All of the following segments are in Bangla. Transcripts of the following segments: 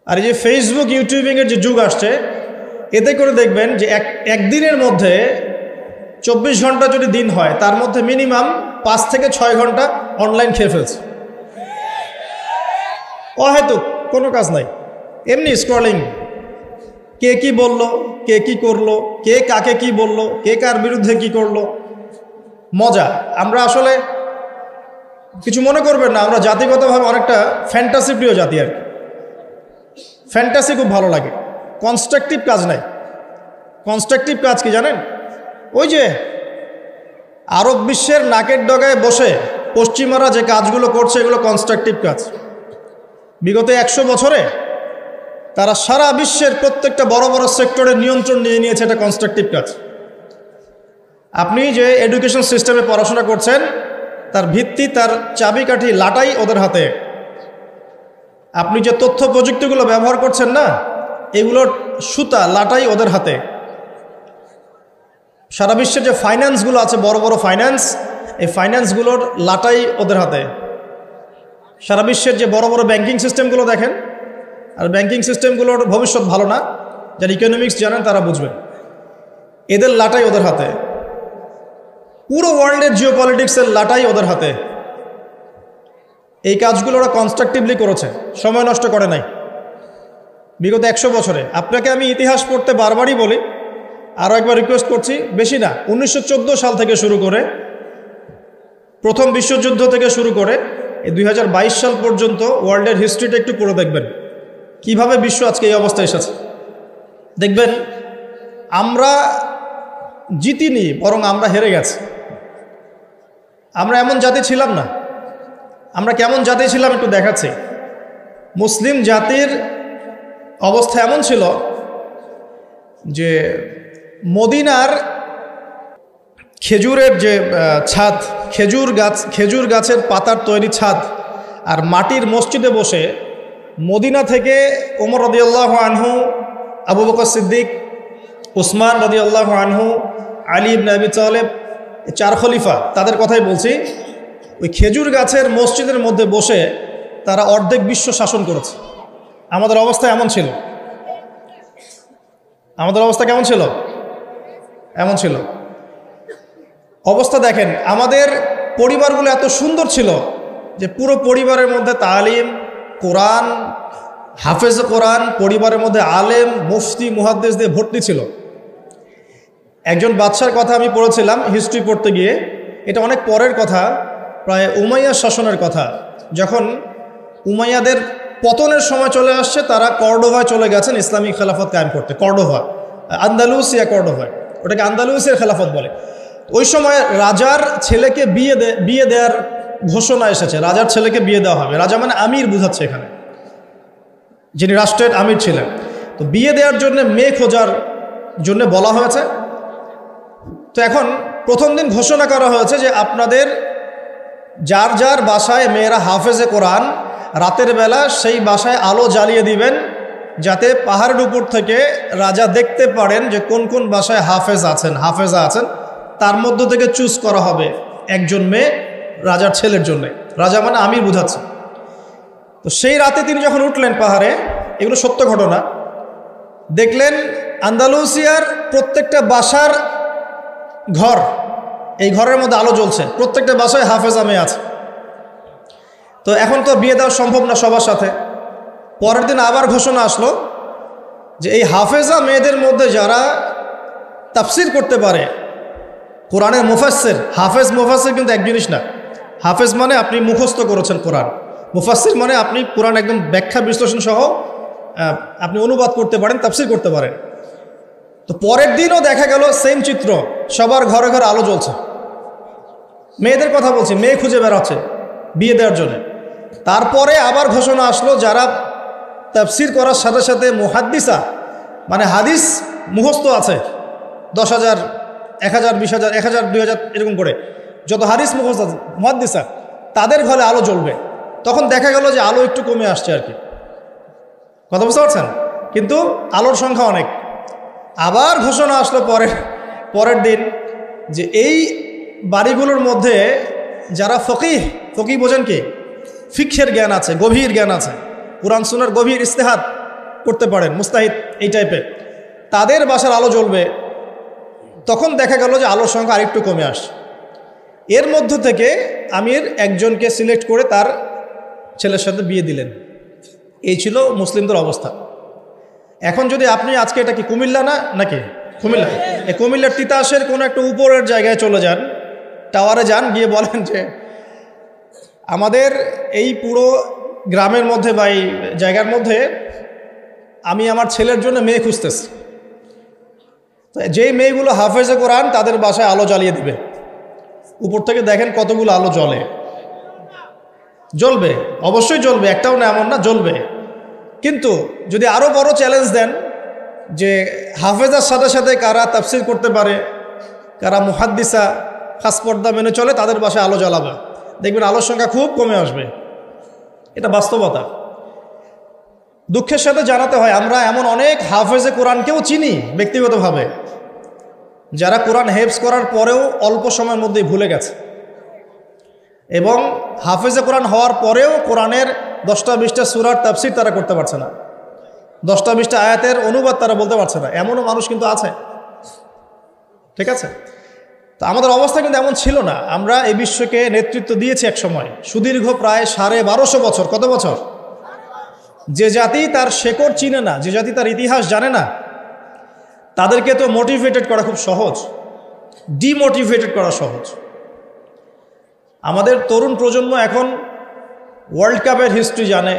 আর এই যে ফেসবুক ইউটিউবিংয়ের যে যুগ আসছে, এতে করে দেখবেন যে একদিনের মধ্যে 24 ঘন্টা যদি দিন হয়, তার মধ্যে মিনিমাম 5 থেকে 6 ঘন্টা অনলাইন খেয়ে ফেলছে। অহেতুক কোনো কাজ নাই, এমনি স্ক্রলিং। কে কি বলল, কে কি করলো, কে কাকে কি বলল, কে কার বিরুদ্ধে কি করলো, মজা। আমরা আসলে কিছু মনে করবেন না, আমরা জাতিগতভাবে অনেকটা ফ্যান্টাসি প্রিয় জাতি আর কি। ফ্যান্টাসি খুব ভালো লাগে, কনস্ট্রাকটিভ কাজ নাই। কনস্ট্রাকটিভ কাজ কি জানেন? ওই যে আরব বিশ্বের নাকের ডগায় বসে পশ্চিমারা যে কাজগুলো করছে, এগুলো কনস্ট্রাকটিভ কাজ। বিগত 100 বছরে তারা সারা বিশ্বের প্রত্যেকটা বড় বড় সেক্টরের নিয়ন্ত্রণ নিয়ে নিয়েছে, এটা কনস্ট্রাকটিভ কাজ। আপনি যে এডুকেশন সিস্টেমে পড়াশোনা করছেন, তার ভিত্তি, তার চাবিকাঠি, লাটাই ওদের হাতে। আপনি যে তথ্য প্রযুক্তিগুলো ব্যবহার করছেন না, এগুলোর সুতা, লাটাই ওদের হাতে। সারা বিশ্বের যে ফাইন্যান্সগুলো আছে, বড় বড় ফাইন্যান্স, এই ফাইন্যান্সগুলোর লাটাই ওদের হাতে। সারা বিশ্বের যে বড় বড় ব্যাংকিং সিস্টেমগুলো দেখেন, আর ব্যাংকিং সিস্টেমগুলোর ভবিষ্যৎ ভালো না, যারা ইকোনমিক্স জানেন তারা বুঝবেন। এদের লাটাই ওদের হাতে। পুরো ওয়ার্ল্ডের জিওপলিটিক্সের লাটাই ওদের হাতে। এই কাজগুলো ওরা কনস্ট্রাকটিভলি করেছে, সময় নষ্ট করে নাই বিগত 100 বছরে। আপনাকে আমি ইতিহাস পড়তে বারবারই বলি, আরও একবার রিকোয়েস্ট করছি, বেশি না, 1914 সাল থেকে শুরু করে, প্রথম বিশ্বযুদ্ধ থেকে শুরু করে এই 2022 সাল পর্যন্ত ওয়ার্ল্ডের হিস্ট্রিটা একটু পড়ে দেখবেন, কিভাবে বিশ্ব আজকে এই অবস্থায় এসেছে। দেখবেন আমরা জিতিনি, বরং আমরা হেরে গেছি। আমরা এমন জাতি ছিলাম না। আমরা কেমন জাতি ছিলাম একটু দেখাচ্ছি। মুসলিম জাতির অবস্থা এমন ছিল যে মদিনার খেজুরের যে ছাদ, খেজুর গাছের পাতার তৈরি ছাদ, আর মাটির মসজিদে বসে মদিনা থেকে ওমর রাদিয়াল্লাহু আনহু, আবু বকর সিদ্দিক, উসমান রাদিয়াল্লাহু আনহু, আলী ইবনে আবি তালেব, 4 খলিফা, তাদের কথাই বলছি। ওই খেজুর গাছের মসজিদের মধ্যে বসে তারা অর্ধেক বিশ্ব শাসন করেছে। আমাদের অবস্থা এমন ছিল। আমাদের অবস্থা কেমন ছিল? এমন ছিল। অবস্থা দেখেন, আমাদের পরিবারগুলো এত সুন্দর ছিল যে পুরো পরিবারের মধ্যে তালিম, কোরআন, হাফেজ কোরআন, পরিবারের মধ্যে আলেম, মুফতি, মুহাদ্দিস দিয়ে ভর্তি ছিল। একজন বাদশার কথা আমি পড়েছিলাম হিস্ট্রি পড়তে গিয়ে, এটা অনেক পরের কথা, প্রায় উমাইয়া শাসনের কথা। যখন উমাইয়াদের পতনের সময় চলে আসছে, তারা কর্ডোভায় চলে গেছেন ইসলামিক খেলাফত কায়েম করতে। কর্ডোভা, আন্দালুসিয়া কর্ডোভায়, ওটাকে আন্দালুসিয়ার খেলাফত বলে। ওই সময় রাজার ছেলেকে বিয়ে দেওয়ার ঘোষণা এসেছে, রাজার ছেলেকে বিয়ে দেওয়া হবে। রাজা মানে আমির বুঝাচ্ছে এখানে, যিনি রাষ্ট্রের আমির ছিলেন। তো বিয়ে দেওয়ার জন্য মেয়ে খোঁজার জন্য বলা হয়েছে। তো এখন প্রথম দিন ঘোষণা করা হয়েছে যে আপনাদের যার যার বাসায় মেয়েরা হাফেজে কোরআন, রাতের বেলা সেই বাসায় আলো জ্বালিয়ে দিবেন, যাতে পাহাড়ের উপর থেকে রাজা দেখতে পারেন যে কোন কোন বাসায় হাফেজা আছেন। তার মধ্য থেকে চুজ করা হবে একজন মেয়ে রাজার ছেলের জন্যে। রাজা মানে আমির বুঝাচ্ছে। তো সেই রাতে তিনি যখন উঠলেন পাহাড়ে, এগুলো সত্য ঘটনা, দেখলেন আন্দালুসিয়ার প্রত্যেকটা বাসার ঘর, এই ঘরের মধ্যে আলো জ্বলছে, প্রত্যেকটা বাসায় হাফেজা মেয়ে আছে। তো এখন তো বিয়ে দেওয়া সম্ভব না সবার সাথে। পরের দিন আবার ঘোষণা আসলো যে এই হাফেজা মেয়েদের মধ্যে যারা তাফসির করতে পারে, কোরআনের মুফাসসির, হাফেজ মুফাসসির কিন্তু এক জিনিস না। হাফেজ মানে আপনি মুখস্থ করেছেন কোরআন, মুফাসসির মানে আপনি কোরআন একদম ব্যাখ্যা বিশ্লেষণ সহ আপনি অনুবাদ করতে পারেন, তাফসির করতে পারেন। তো পরের দিনও দেখা গেল সেম চিত্র, সবার ঘরে ঘরে আলো জ্বলছে। মেয়েদের কথা বলছি, মেয়ে খুঁজে বেড়াচ্ছে বিয়ে দেওয়ার জন্য। তারপরে আবার ঘোষণা আসলো যারা তাফসির করার সাথে সাথে মুহাদ্দিসা, মানে হাদিস মুখস্থ আছে, 10,000, 1,000, 20,000, 1,000, 2,000 এরকম করে যত হাদিস মুখস্থ আছে মুহাদ্দিসা, তাদের ঘরে আলো জ্বলবে। তখন দেখা গেল যে আলো একটু কমে আসছে আর কি, কথা বুঝতে পারছেন? কিন্তু আলোর সংখ্যা অনেক। আবার ঘোষণা আসলো পরের দিন যে এই বাড়িগুলোর মধ্যে যারা ফকিহ বোঝেন কি, ফিকহের জ্ঞান আছে, গভীর জ্ঞান আছে, কুরআন সুন্নাহর গভীর ইস্তেহাদ, করতে পারেন, মুস্তাহিদ এই টাইপের, তাদের বাসার আলো জ্বলবে। তখন দেখা গেল যে আলোর সংখ্যা আরেকটু কমে আসে। এর মধ্য থেকে আমির একজনকে সিলেক্ট করে তার ছেলের সাথে বিয়ে দিলেন। এই ছিল মুসলিমদের অবস্থা। এখন যদি আপনি আজকে, এটা কি কুমিল্লা না নাকি? কুমিল্লা। এই কুমিল্লার তিতাসের কোনো একটা উপরের জায়গায় চলে যান, টাওয়ারে যান, গিয়ে বলেন যে আমাদের এই পুরো গ্রামের মধ্যে বা এই জায়গার মধ্যে আমি আমার ছেলের জন্য মেয়ে খুঁজতেছি। তো যেই মেয়েগুলো হাফেজে কোরআন তাদের বাসায় আলো জ্বালিয়ে দিবে। উপর থেকে দেখেন কতগুলো আলো জ্বলে, জ্বলবে, অবশ্যই জ্বলবে, একটাও না এমন না, জ্বলবে। কিন্তু যদি আরও বড় চ্যালেঞ্জ দেন যে হাফেজার সাথে সাথে কারা তাফসির করতে পারে, কারা মুহাদ্দিসা খাস পর্দা মেনে চলে, তাদের বাসায় আলো জ্বালাবে, দেখবেন আলোর সংখ্যা খুব কমে আসবে। এটা বাস্তবতা। দুঃখের সাথে জানাতে হয় আমরা এমন অনেক হাফেজে কোরআনকেও চিনি ব্যক্তিগতভাবে, যারা কোরআন হেফজ করার পরেও অল্প সময়ের মধ্যেই ভুলে গেছে, এবং হাফেজে কোরআন হওয়ার পরেও কোরআনের 10টা-20টা সূরার তাফসীর তারা করতে পারছে না, 10টা-20টা আয়াতের অনুবাদ তারা বলতে পারছে না। এমনও মানুষ কিন্তু আছে, ঠিক আছে? তো আমাদের অবস্থা কিন্তু এমন ছিল না। আমরা এই বিশ্বকে নেতৃত্ব দিয়েছি এক সময়, সুদীর্ঘ প্রায় 1250 বছর। কত বছর? যে জাতি তার শেকড় চিনে না, যে জাতি তার ইতিহাস জানে না, তাদেরকে তো মোটিভেটেড করা খুব সহজ, ডিমোটিভেটেড করা সহজ। আমাদের তরুণ প্রজন্ম এখন ওয়ার্ল্ড কাপের হিস্ট্রি জানে,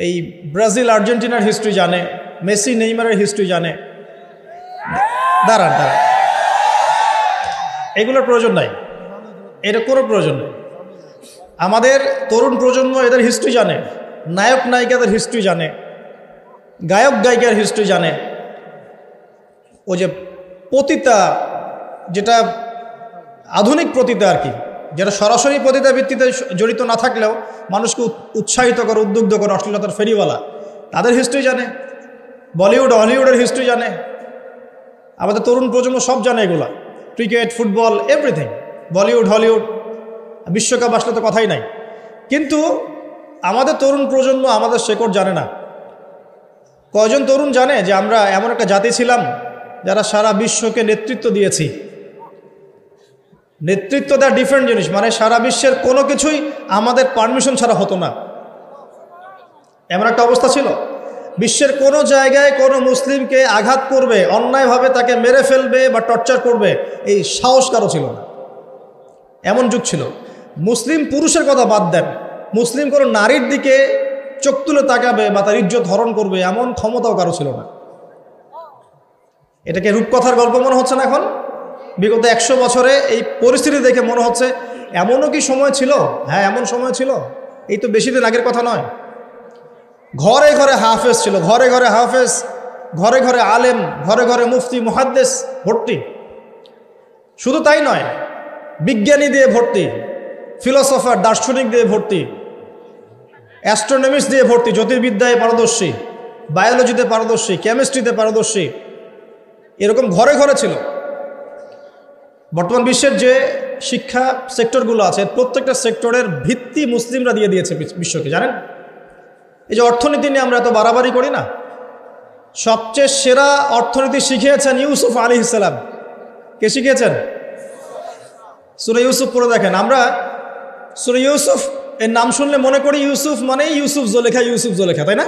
এই ব্রাজিল আর্জেন্টিনার হিস্ট্রি জানে, মেসি নেইমারের হিস্ট্রি জানে। দাঁড়ান, এগুলোর প্রয়োজন নাই, এটা কোনো প্রয়োজন নেই। আমাদের তরুণ প্রজন্ম এদের হিস্ট্রি জানে, নায়ক নায়িকাদের হিস্ট্রি জানে, গায়ক গায়িকার হিস্ট্রি জানে। ওই যে পতিতা, যেটা আধুনিক পতিতা আর কি, যেটা সরাসরি পতিতা ভিত্তিতে জড়িত না থাকলেও মানুষকে উৎসাহিত করে, উদ্বুদ্ধ করে, অশ্লীলতার ফেরিওয়ালা, তাদের হিস্ট্রি জানে। বলিউড হলিউডের হিস্ট্রি জানে। আমাদের তরুণ প্রজন্ম সব জানে এগুলা, cricket, football, everything, Bollywood Hollywood, বিশ্বকাপ আসলে তো কথাই নাই। কিন্তু আমাদের তরুণ প্রজন্ম আমাদের শেকড় জানে না। কয়জন তরুণ জানে যে আমরা এমন একটা জাতি ছিলাম যারা সারা বিশ্বকে নেতৃত্ব দিয়েছি? নেতৃত্ব দেওয়া ডিফারেন্ট জিনিস, মানে সারা বিশ্বের কোনো কিছুই আমাদের পারমিশন ছাড়া হতো না, এমন একটা অবস্থা ছিল। বিশ্বের কোনো জায়গায় কোনো মুসলিমকে আঘাত করবে, অন্যায়ভাবে তাকে মেরে ফেলবে বা টর্চার করবে, এই সাহস কারো ছিল না। এমন যুগ ছিল। মুসলিম পুরুষের কথা বাদ দেন, মুসলিম কোনো নারীর দিকে চোখ তুলে তাকাবে বা তার ইজ্জত হরণ করবে, এমন ক্ষমতাও কারো ছিল না। এটাকে রূপকথার গল্প মনে হচ্ছে না এখন? বিগত 100 বছরে এই পরিস্থিতি দেখে মনে হচ্ছে এমনও কি সময় ছিল? হ্যাঁ, এমন সময় ছিল। এই তো বেশি দিন আগের কথা নয়। ঘরে ঘরে হাফেজ ছিল, ঘরে ঘরে হাফেজ, ঘরে ঘরে আলেম, ঘরে ঘরে মুফতি মুহাদ্দিস ভর্তি। শুধু তাই নয়, বিজ্ঞানী দিয়ে ভর্তি, ফিলোসফার দার্শনিক দিয়ে ভর্তি, অ্যাস্ট্রোনমিস্ট দিয়ে ভর্তি, জ্যোতির্বিদ্যায় পারদর্শী, বায়োলজিতে পারদর্শী, কেমিস্ট্রিতে পারদর্শী, এরকম ঘরে ঘরে ছিল। বর্তমান বিশ্বের যে শিক্ষা সেক্টরগুলো আছে, প্রত্যেকটা সেক্টরের ভিত্তি মুসলিমরা দিয়ে দিয়েছে বিশ্বকে, জানেন? এই যে অর্থনীতি নিয়ে আমরা এত বাড়াবাড়ি করি না, সবচেয়ে সেরা অর্থনীতি শিখিয়েছেন ইউসুফ আলাইহিস সালাম। কে শিখিয়েছেন? সূরা ইউসুফ পড়ে দেখেন। আমরা সূরা ইউসুফ এর নাম শুনলে মনে করি ইউসুফ মানে ইউসুফ জুলেখা, ইউসুফ জুলেখা, তাই না?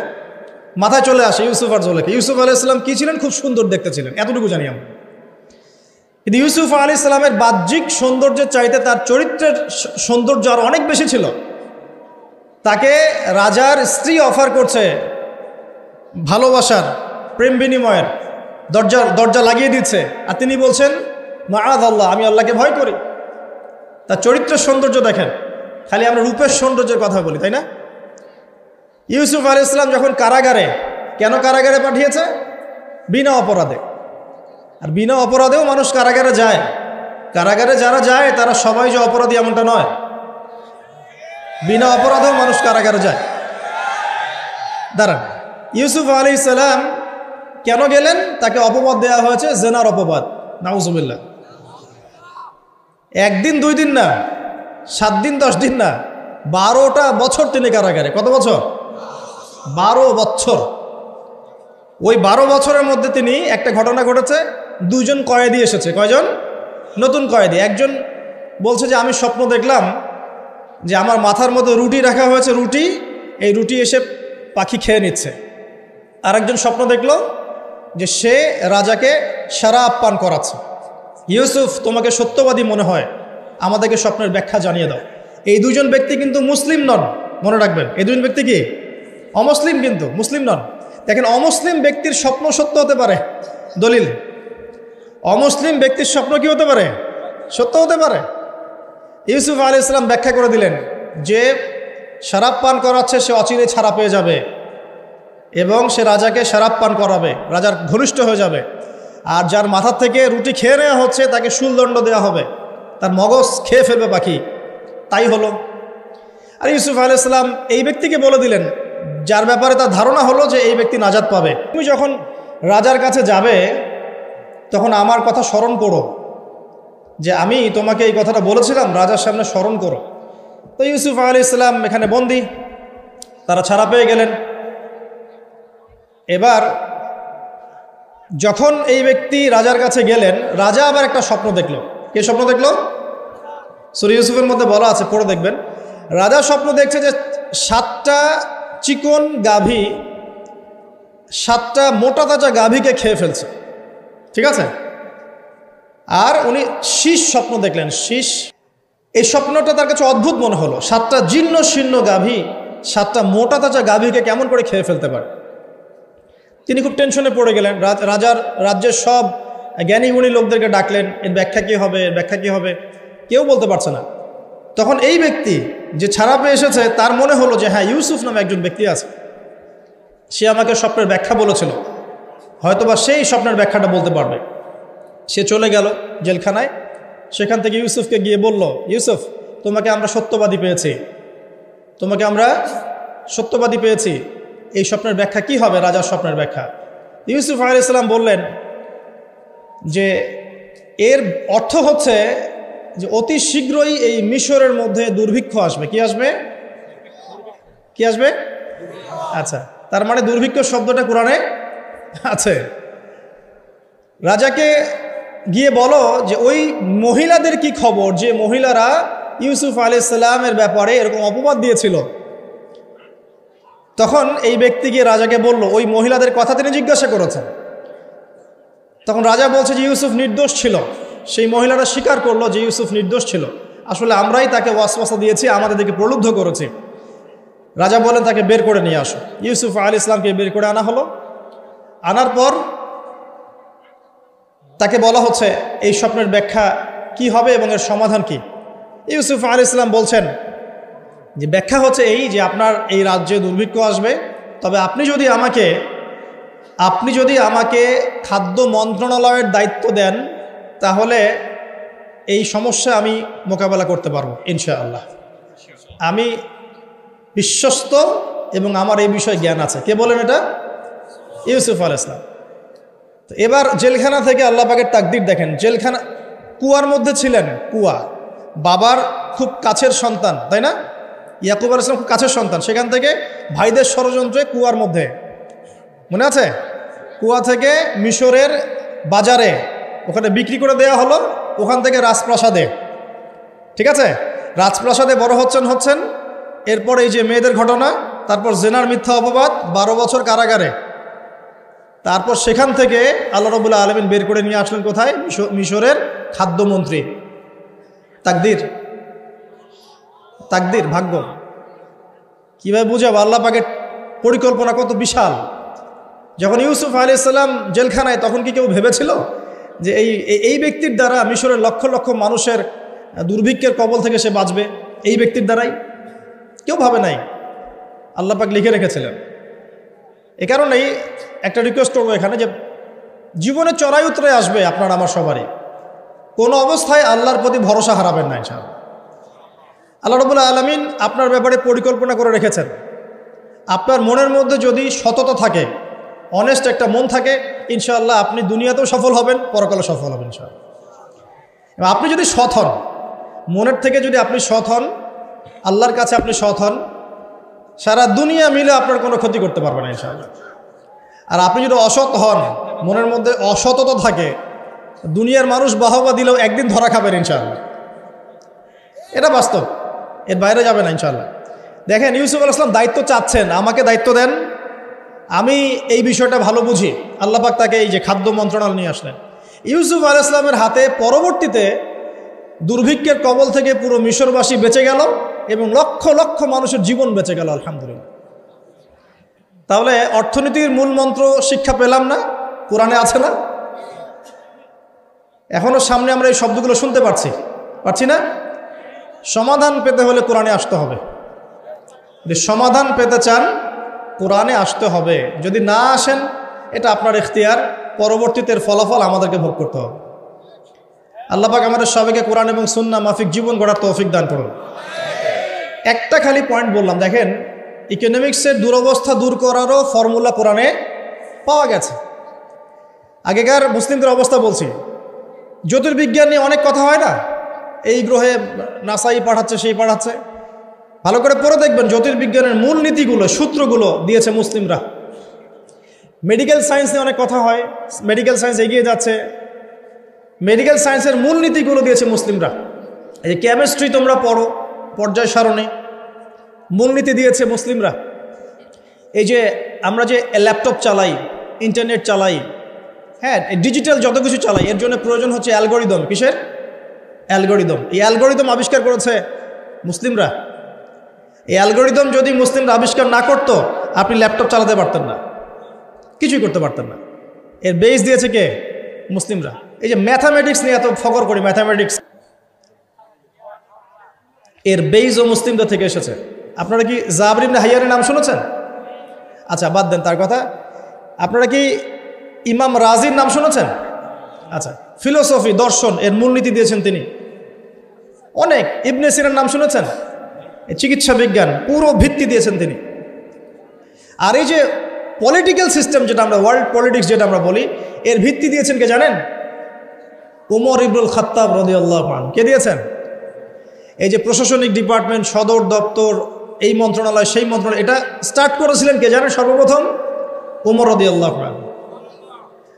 মাথায় চলে আসে ইউসুফ আর জুলেখা। ইউসুফ আলাইহিস সালাম কি ছিলেন? খুব সুন্দর দেখতে ছিলেন, এতটুকু জানি আমরা। কিন্তু ইউসুফ আলাইহিস সালামের বাহ্যিক সৌন্দর্যের চাইতে তার চরিত্রের সৌন্দর্য আর অনেক বেশি ছিল। তাকে রাজার স্ত্রী অফার করছে ভালোবাসার, প্রেম বিনিময়ের, দরজা লাগিয়ে দিচ্ছে, আর তিনি বলছেন মাআযাল্লাহ, আমি আল্লাহকে ভয় করি। তার চরিত্রের সৌন্দর্য দেখেন। খালি আমরা রূপের সৌন্দর্যের কথা বলি, তাই না? ইউসুফ আলাইহিস সালাম যখন কারাগারে, কেন কারাগারে পাঠিয়েছে? বিনা অপরাধে। আর বিনা অপরাধেও মানুষ কারাগারে যায়। কারাগারে যারা যায় তারা সবাই যে অপরাধী এমনটা নয়, বিনা অপরাধেও মানুষ কারাগারে যায়। দাঁড়ান, ইউসুফ আলাইহিস সালাম কেন গেলেন? তাকে অপবাদ দেওয়া হয়েছে, জেনার অপবাদ, নাউজুবিল্লাহ। 1 দিন 2 দিন না, 7 দিন 10 দিন না, 12টা বছর তিনি কারাগারে। কত বছর? 12 বছর। ওই 12 বছরের মধ্যে তিনি একটা ঘটনা ঘটেছে, 2 জন কয়েদি এসেছে। কয়জন? নতুন কয়েদি। একজন বলছে যে আমি স্বপ্ন দেখলাম যে আমার মাথার মধ্যে রুটি রাখা হয়েছে, এই রুটি এসে পাখি খেয়ে নিচ্ছে। আরেকজন স্বপ্ন দেখলো যে সে রাজাকে শরাব পান করাচ্ছে। ইউসুফ, তোমাকে সত্যবাদী মনে হয়, আমাদেরকে স্বপ্নের ব্যাখ্যা জানিয়ে দাও। এই 2 জন ব্যক্তি কিন্তু মুসলিম নন, মনে রাখবেন। এই 2 জন ব্যক্তি কি? অমুসলিম, কিন্তু মুসলিম নন। দেখেন, অমুসলিম ব্যক্তির স্বপ্ন সত্য হতে পারে। দলিল, অমুসলিম ব্যক্তির স্বপ্ন কি হতে পারে? সত্য হতে পারে। ইউসুফ আলাইহিস সালাম ব্যাখ্যা করে দিলেন যে শরাব পান করাচ্ছে সে অচিরে ছাড়া পেয়ে যাবে এবং সে রাজাকে শরাব পান করাবে, রাজার ঘনিষ্ঠ হয়ে যাবে। আর যার মাথার থেকে রুটি খেয়ে নেওয়া হচ্ছে তাকে শুলদণ্ড দেওয়া হবে, তার মগজ খেয়ে ফেলবে পাখি। তাই হলো। আর ইউসুফ আলাইহিস সালাম এই ব্যক্তিকে বলে দিলেন, যার ব্যাপারে তার ধারণা হলো যে এই ব্যক্তি নাজাত পাবে, তুমি যখন রাজার কাছে যাবে তখন আমার কথা স্মরণ করো, যে আমি তোমাকে এই কথাটা বলেছিলাম, রাজার সামনে স্মরণ করো। তো ইউসুফ আলাইহিস সালাম এখানে বন্দী, তারা ছাড়া পেয়ে গেলেন। এবার যখন এই ব্যক্তি রাজার কাছে গেলেন, রাজা আবার একটা স্বপ্ন দেখলো। কে স্বপ্ন দেখলো? সূরা ইউসুফের মধ্যে বলা আছে, পড়ে দেখবেন। রাজা স্বপ্ন দেখছে যে 7টা চিকন গাভী 7টা মোটা তাজা গাভীকে খেয়ে ফেলছে। ঠিক আছে? আর উনি শীষ স্বপ্ন দেখলেন, শীষ। এই স্বপ্নটা তার কাছে অদ্ভুত মনে হলো। 7টা জীর্ণ শীর্ণ গাভী 7টা মোটা তাজা গাভীকে কেমন করে খেয়ে ফেলতে পারে। তিনি খুব টেনশনে পড়ে গেলেন। রাজ্যের সব জ্ঞানী গুণী লোকদেরকে ডাকলেন, এর ব্যাখ্যা কী হবে, এর ব্যাখ্যা কী হবে, কেউ বলতে পারছে না। তখন এই ব্যক্তি যে ছাড়া পেয়ে এসেছে তার মনে হলো যে হ্যাঁ, ইউসুফ নামে একজন ব্যক্তি আছে, সে আমাকে স্বপ্নের ব্যাখ্যা বলেছিল, হয়তোবা সেই স্বপ্নের ব্যাখ্যাটা বলতে পারবে। সে চলে গেল জেলখানায়। সেখান থেকে ইউসুফকে গিয়ে বলল, ইউসুফ, তোমাকে আমরা সত্যবাদী পেয়েছি, এই স্বপ্নের ব্যাখ্যা কি হবে, রাজার স্বপ্নের ব্যাখ্যা। ইউসুফ আলাইহিস সালাম বললেন যে এর অর্থ হচ্ছে যে অতি শীঘ্রই এই মিশরের মধ্যে দুর্ভিক্ষ আসবে। কি আসবে? আচ্ছা, তার মানে দুর্ভিক্ষ শব্দটা কোরআনে আছে। রাজাকে গিয়ে বলো যে ওই মহিলাদের কি খবর, যে মহিলারা ইউসুফ আলাইহিস সালামের ব্যাপারে এরকম অপবাদ দিয়েছিল। তখন এই ব্যক্তি গিয়ে রাজাকে বলল, ওই মহিলাদের কথা তিনি জিজ্ঞাসা করেছেন। তখন রাজা বলছে যে ইউসুফ নির্দোষ ছিল। সেই মহিলারা স্বীকার করলো যে ইউসুফ নির্দোষ ছিল, আসলে আমরাই তাকে ওয়াসওয়াসা দিয়েছি, আমাদের দিকে প্রলুব্ধ করেছি। রাজা বলেন তাকে বের করে নিয়ে আসো। ইউসুফ আলাইহিস সালামকে বের করে আনা হলো। আনার পর তাকে বলা হচ্ছে এই স্বপ্নের ব্যাখ্যা কি হবে এবং এর সমাধান কি। ইউসুফ আলাইহিস সালাম বলছেন যে ব্যাখ্যা হচ্ছে এই যে আপনার এই রাজ্যে দুর্ভিক্ষ আসবে, তবে আপনি যদি আমাকে খাদ্য মন্ত্রণালয়ের দায়িত্ব দেন তাহলে এই সমস্যা আমি মোকাবেলা করতে পারবো ইনশাআল্লাহ। আমি বিশ্বস্ত এবং আমার এই বিষয়ে জ্ঞান আছে। কে বলেন এটা? ইউসুফ আলাইহিস সালাম। তো এবার জেলখানা থেকে আল্লাহ পাকের তাকদীর দেখেন। জেলখানা, কুয়ার মধ্যে ছিলেন, কুয়া, বাবার খুব কাছের সন্তান, তাই না? ইয়াকুব আলাইহিস সালাম খুব কাছের সন্তান। সেখান থেকে ভাইদের ষড়যন্ত্রে কুয়ার মধ্যে, মনে আছে? কুয়া থেকে মিশরের বাজারে ওখানে বিক্রি করে দেওয়া হলো, ওখান থেকে রাজপ্রাসাদে। ঠিক আছে? রাজপ্রাসাদে বড় হচ্ছেন। এরপর এই যে মেয়েদের ঘটনা, তারপর জেনার মিথ্যা অপবাদ, 12 বছর কারাগারে। তারপর সেখান থেকে আল্লাহ রাব্বুল আলামিন বের করে নিয়ে আসলেন কোথায়? মিশরের খাদ্যমন্ত্রী। তাকদীর, ভাগ্য। কীভাবে বুঝাবো আল্লাহ পাকের পরিকল্পনা কত বিশাল। যখন ইউসুফ আলাইহিস সালাম জেলখানায়, তখন কি কেউ ভেবেছিল যে এই ব্যক্তির দ্বারা মিশরের লক্ষ লক্ষ মানুষের দুর্ভিক্ষের কবল থেকে সে বাঁচবে? এই ব্যক্তির দ্বারাই? কেউ ভাবে নাই। আল্লাহ পাক লিখে রেখেছিলেন। এ কারণেই একটা রিকোয়েস্ট করবো এখানে, যে জীবনে চড়াই উতরাই আসবে আপনার আমার সবারই। কোনো অবস্থায় আল্লাহর প্রতি ভরসা হারাবেন না ইনশাআল্লাহ। আল্লাহ রাব্বুল আলামিন আপনার ব্যাপারে পরিকল্পনা করে রেখেছেন। আপনার মনের মধ্যে যদি সততা থাকে, অনেস্ট একটা মন থাকে, ইনশাআল্লাহ আপনি দুনিয়াতেও সফল হবেন, পরকালে সফল হবেন ইনশাআল্লাহ। আপনি যদি সৎ হন, মনের থেকে যদি আপনি সৎ হন, আল্লাহর কাছে আপনি সৎ হন, সারা দুনিয়া মিলে আপনার কোনো ক্ষতি করতে পারবে না ইনশাআল্লাহ। আর আপনি যদি অসৎ হন, মনের মধ্যে অসততা থাকে, দুনিয়ার মানুষ বাহবা দিলেও একদিন ধরা খাবেন ইনশাআল্লাহ। এটা বাস্তব, এর বাইরে যাবে না ইনশাআল্লাহ। দেখেন, ইউসুফ আলাইহিস সালাম দায়িত্ব চাচ্ছেন, আমাকে দায়িত্ব দেন, আমি এই বিষয়টা ভালো বুঝি। আল্লাহ পাক তাকে এই যে খাদ্য মন্ত্রণালয় নিয়ে আসলেন। ইউসুফ আলাইহিস সালামের হাতে পরবর্তীতে দুর্ভিক্ষের কবল থেকে পুরো মিশরবাসী বেঁচে গেল এবং লক্ষ লক্ষ মানুষের জীবন বেঁচে গেল, আলহামদুলিল্লাহ। তাহলে অর্থনীতির মূল মন্ত্র শিক্ষা পেলাম না? কোরআনে আছে না? এখনো সামনে আমরা এই শব্দগুলো শুনতে পারছি না? সমাধান পেতে হলে কোরআনে আসতে হবে। যদি সমাধান পেতে চান কোরআনে আসতে হবে। যদি না আসেন, এটা আপনার ইখতিয়ার, পরবর্তীতে ফলাফল আমাদেরকে ভোগ করতে হবে। আল্লাহ পাক আমাদের সবাইকে কোরআন এবং সুন্নাহ মাফিক জীবন গড়ার তৌফিক দান করুন। একটা খালি পয়েন্ট বললাম, দেখেন, ইকোনমিক্সের দুরবস্থা দূর করারও ফর্মুলা কোরআনে পাওয়া গেছে। আগেকার মুসলিমদের অবস্থা বলছি, জ্যোতির্বিজ্ঞান নিয়ে অনেক কথা হয় না, এই গ্রহে নাসাই পাঠাচ্ছে, সেই পাঠাচ্ছে। ভালো করে পড়ে দেখবেন, জ্যোতির্বিজ্ঞানের মূল নীতিগুলো, সূত্রগুলো দিয়েছে মুসলিমরা। মেডিকেল সায়েন্স নিয়ে অনেক কথা হয়, মেডিকেল সায়েন্স এগিয়ে যাচ্ছে, মেডিকেল সায়েন্সের মূল নীতিগুলো দিয়েছে মুসলিমরা। এই যে কেমিস্ট্রি তোমরা পড়ো, পর্যায় সারণী, মূলনীতি দিয়েছে মুসলিমরা। এই যে আমরা যে ল্যাপটপ চালাই, ইন্টারনেট চালাই, হ্যাঁ, ডিজিটাল যত কিছু চালাই, এর জন্য প্রয়োজন হচ্ছে অ্যালগোরিদম। কিসের অ্যালগোরিদম? এই অ্যালগোরিদম আবিষ্কার করেছে মুসলিমরা। এই অ্যালগোরিদম যদি মুসলিমরা আবিষ্কার না করতো, আপনি ল্যাপটপ চালাতে পারতেন না, কিছুই করতে পারতেন না। এর বেস দিয়েছে কে? মুসলিমরা। এই যে ম্যাথামেটিক্স নিয়ে এত ফকর করি, ম্যাথামেটিক্স, এর বেসও মুসলিমদের থেকে এসেছে। আপনারা কি জাবর ইবনে হাইয়ানের নাম শুনেছেন? আচ্ছা, বাদ দেন তার কথা। আপনারা কি ইমাম রাজির নাম শুনেছেন? আচ্ছা, ফিলোসফি, দর্শন, এর মূলনীতি দিয়েছেন তিনি। অনেক, ইবনে সিনার নাম শুনেছেন? চিকিৎসা বিজ্ঞান, পুরো ভিত্তি দিয়েছেন তিনি। আর এই যে পলিটিক্যাল সিস্টেম, যেটা আমরা ওয়ার্ল্ড পলিটিক্স যেটা আমরা বলি, এর ভিত্তি দিয়েছেন কে জানেন? উমর ইবনুল খাত্তাব রাদিয়াল্লাহু আনহু। কে দিয়েছেন? এই যে প্রশাসনিক ডিপার্টমেন্ট, সদর দপ্তর, এই মন্ত্রণালয়, সেই মন্ত্রণালয়, এটা স্টার্ট করেছিলেন কে জানেন? সর্বপ্রথম উমর রাদিয়াল্লাহু আনহু।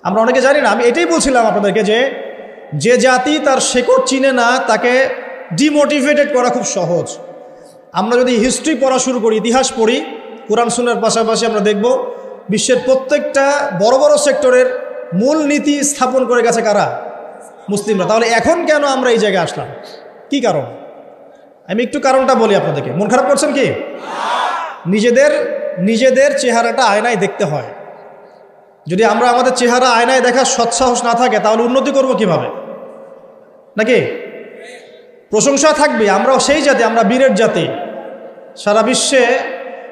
আমরা অনেকে জানি না। আমি এটাই বলছিলাম আপনাদেরকে, যে জাতি তার শেকড় চিনে না, তাকে ডিমোটিভেটেড করা খুব সহজ। আমরা যদি হিস্ট্রি পড়া শুরু করি, ইতিহাস পড়ি, কোরআন সুন্নাহর পাশাপাশি আমরা দেখব বিশ্বের প্রত্যেকটা বড় বড় সেক্টরের মূল নীতি স্থাপন করে গেছে কারা? মুসলিমরা। তাহলে এখন কেন আমরা এই জায়গায় আসলাম? কি কারণ? আমি একটু কারণটা বলি আপনাদেরকে। মন খারাপ করছেন কি? নিজেদের চেহারাটা আয়নায় দেখতে হয়। যদি আমরা আমাদের চেহারা আয়নায় দেখার সৎসাহস না থাকে, তাহলে উন্নতি করব কিভাবে? নাকি প্রশংসা থাকবে? আমরাও সেই জাতি, আমরা বীরের জাতি। সারা বিশ্বে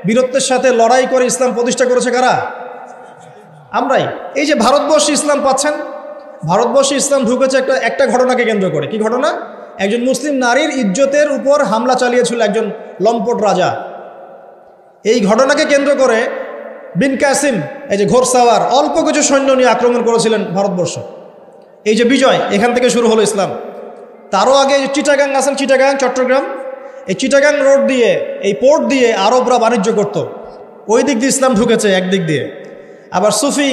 বীরত্বের সাথে লড়াই করে ইসলাম প্রতিষ্ঠা করেছে কারা? আমরাই। এই যে ভারতবর্ষে ইসলাম পাচ্ছেন, ভারতবর্ষে ইসলাম ঢুকেছে একটা ঘটনাকে কেন্দ্র করে। কি ঘটনা? একজন মুসলিম নারীর ইজ্জতের উপর হামলা চালিয়েছিল একজন লম্পট রাজা। এই ঘটনাকে কেন্দ্র করে বিন কাসিম, এই যে ঘোরসাওয়ার, অল্প কিছু সৈন্য নিয়ে আক্রমণ করেছিলেন ভারতবর্ষ। এই যে বিজয়, এখান থেকে শুরু হলো ইসলাম। তারও আগে চিটাগাং আছেন, চিটাগাং, চট্টগ্রাম, এই চিটাগাং রোড দিয়ে, এই পোর্ট দিয়ে আরবরা বাণিজ্য করত। ওই দিক দিয়ে ইসলাম ঢুকেছে একদিক দিয়ে। আবার সুফি